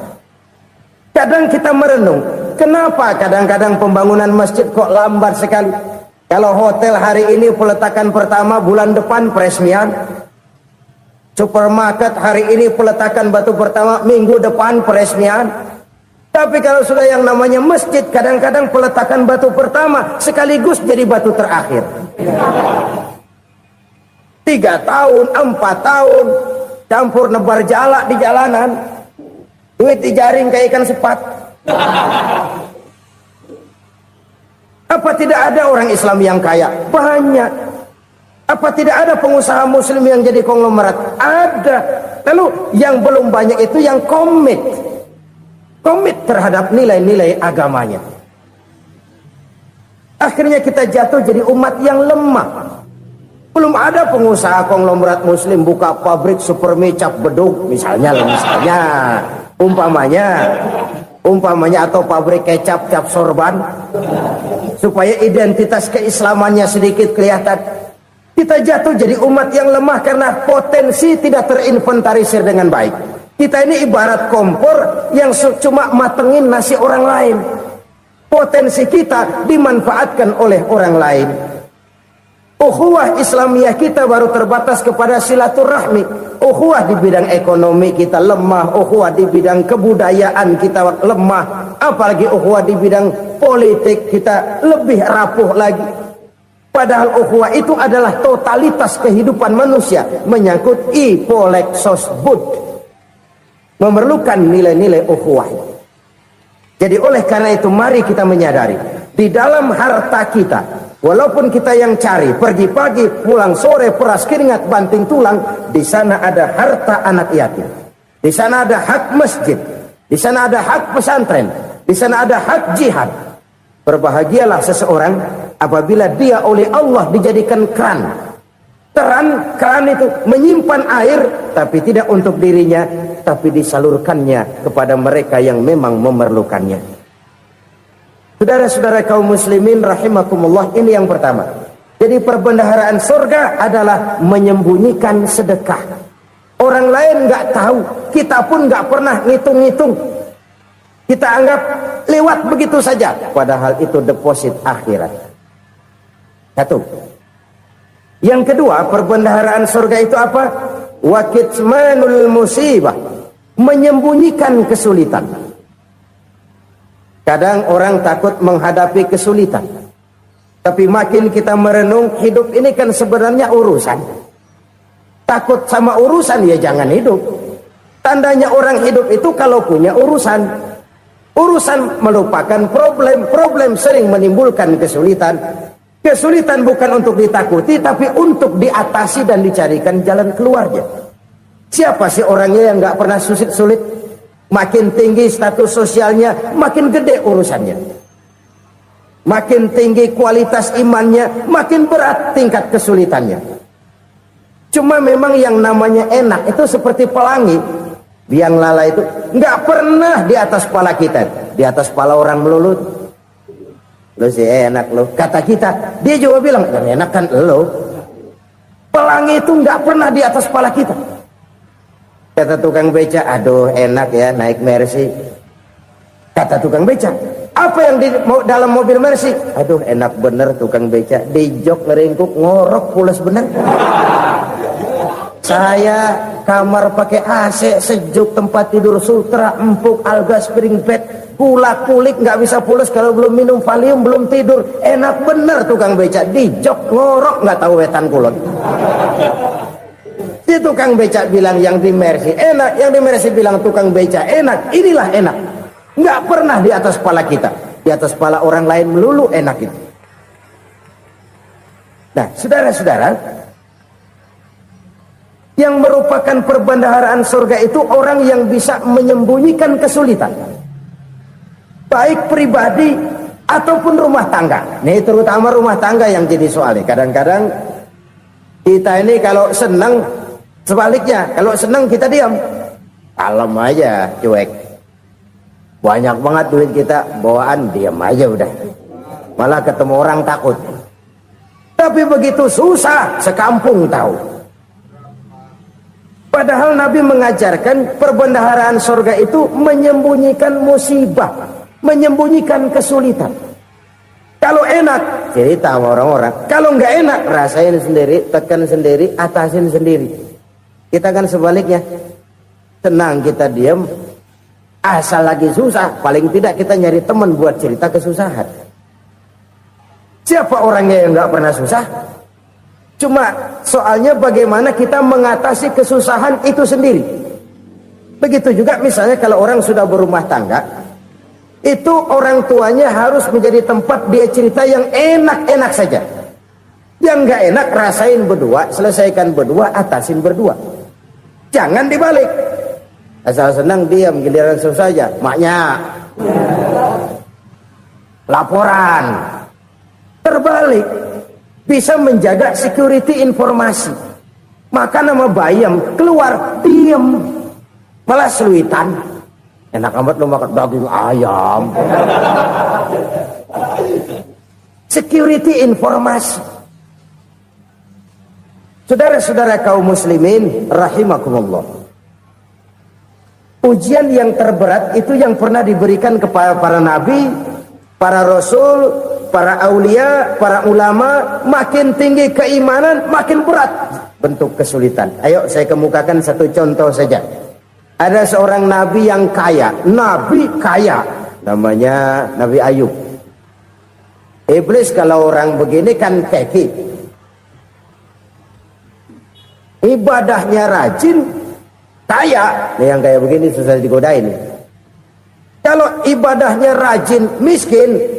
Kadang kita merenung, kenapa kadang-kadang pembangunan masjid kok lambat sekali? Kalau hotel hari ini peletakan pertama, bulan depan peresmian. Supermarket hari ini peletakan batu pertama, minggu depan peresmian. Tapi kalau sudah yang namanya masjid, kadang-kadang peletakan batu pertama sekaligus jadi batu terakhir. 3 tahun, 4 tahun, campur nebar jalak di jalanan, duit dijaring kayak ikan sepat. Apa tidak ada orang Islam yang kaya? Banyak. Apa tidak ada pengusaha muslim yang jadi konglomerat? Ada. Lalu yang belum banyak itu yang komit terhadap nilai-nilai agamanya. Akhirnya kita jatuh jadi umat yang lemah. Belum ada pengusaha konglomerat muslim buka pabrik supermi cap beduk misalnya umpamanya atau pabrik kecap cap sorban supaya identitas keislamannya sedikit kelihatan. Kita jatuh jadi umat yang lemah karena potensi tidak terinventarisir dengan baik. Kita ini ibarat kompor yang cuma matengin nasi orang lain. Potensi kita dimanfaatkan oleh orang lain. Ukhuwah Islamiyah kita baru terbatas kepada silaturahmi. Ukhuwah di bidang ekonomi kita lemah, ukhuwah di bidang kebudayaan kita lemah, apalagi ukhuwah di bidang politik kita lebih rapuh lagi. Padahal ukhuwah itu adalah totalitas kehidupan manusia, menyangkut ipolek sosbud, memerlukan nilai-nilai ukhuwah. Jadi oleh karena itu mari kita menyadari, di dalam harta kita, walaupun kita yang cari, pergi pagi, pulang sore, peras keringat, banting tulang, di sana ada harta anak yatim. Di sana ada hak masjid. Di sana ada hak pesantren, di sana ada hak jihad. Berbahagialah seseorang apabila dia oleh Allah dijadikan keran. Keran itu menyimpan air, tapi tidak untuk dirinya, tapi disalurkannya kepada mereka yang memang memerlukannya. Saudara-saudara kaum muslimin rahimakumullah, ini yang pertama. Jadi perbendaharaan surga adalah menyembunyikan sedekah. Orang lain nggak tahu, kita pun nggak pernah ngitung-ngitung. Kita anggap lewat begitu saja, padahal itu deposit akhirat. Satu. Yang kedua, perbendaharaan surga itu apa? Wa kitmanul musibah, menyembunyikan kesulitan. Kadang orang takut menghadapi kesulitan, tapi makin kita merenung, hidup ini kan sebenarnya urusan. Takut sama urusan, ya jangan hidup. Tandanya orang hidup itu kalau punya urusan. Urusan melupakan problem. Problem sering menimbulkan kesulitan. Kesulitan bukan untuk ditakuti, tapi untuk diatasi dan dicarikan jalan keluarnya. Siapa sih orangnya yang gak pernah sulit-sulit? Makin tinggi status sosialnya, makin gede urusannya. Makin tinggi kualitas imannya, makin berat tingkat kesulitannya. Cuma memang yang namanya enak itu seperti pelangi. Biang lala itu nggak pernah di atas kepala kita, di atas kepala orang melulu. Lo sih enak lo, kata kita. Dia juga bilang yang enak kan lo. Pelangi itu nggak pernah di atas kepala kita. Kata tukang beca, aduh enak ya naik Mercy. Kata tukang beca, apa yang di dalam mobil Mercy? Aduh enak bener tukang beca, di jok ngeringkuk ngorok pulas bener. Saya kamar pakai AC sejuk, tempat tidur sutra empuk, alga spring bed, kulak kulik nggak bisa pulas kalau belum minum Valium, belum tidur. Enak bener tukang beca, di jok ngorok nggak tahu wetan kulon. Si tukang beca bilang yang di Mercy enak, yang di Mercy bilang tukang beca enak. Inilah enak, nggak pernah di atas kepala kita, di atas kepala orang lain melulu enak itu. Nah, saudara-saudara, yang merupakan perbendaharaan surga itu orang yang bisa menyembunyikan kesulitan, baik pribadi ataupun rumah tangga. Nih terutama rumah tangga yang jadi soalnya. Kadang-kadang kita ini kalau senang, sebaliknya kalau senang kita diam, kalem aja, cuek. Banyak banget duit kita bawaan, diam aja udah. Malah ketemu orang takut. Tapi begitu susah, sekampung tahu. Padahal Nabi mengajarkan perbendaharaan surga itu menyembunyikan musibah, menyembunyikan kesulitan. Kalau enak, cerita sama orang-orang. Kalau nggak enak, rasain sendiri, tekan sendiri, atasin sendiri. Kita kan sebaliknya, tenang kita diam, asal lagi susah, paling tidak kita nyari teman buat cerita kesusahan. Siapa orangnya yang nggak pernah susah? Cuma soalnya bagaimana kita mengatasi kesusahan itu sendiri. Begitu juga misalnya kalau orang sudah berumah tangga, itu orang tuanya harus menjadi tempat dia cerita yang enak-enak saja. Yang nggak enak rasain berdua, selesaikan berdua, atasin berdua. Jangan dibalik. Asal senang diam, giliran susah saja. Maknya laporan. Terbalik. Bisa menjaga security informasi. Maka nama bayam keluar diam, malah seluitan. Enak amat lo makan daging ayam. Security informasi. Saudara-saudara kaum muslimin rahimakumullah, ujian yang terberat itu yang pernah diberikan kepada para nabi, para rasul, para aulia, para ulama. Makin tinggi keimanan, makin berat bentuk kesulitan. Ayo saya kemukakan satu contoh saja. Ada seorang nabi yang kaya, nabi kaya, namanya Nabi Ayub. Iblis kalau orang begini kan keki, ibadahnya rajin, kaya. Nih yang kayak begini susah digodain. Kalau ibadahnya rajin, miskin,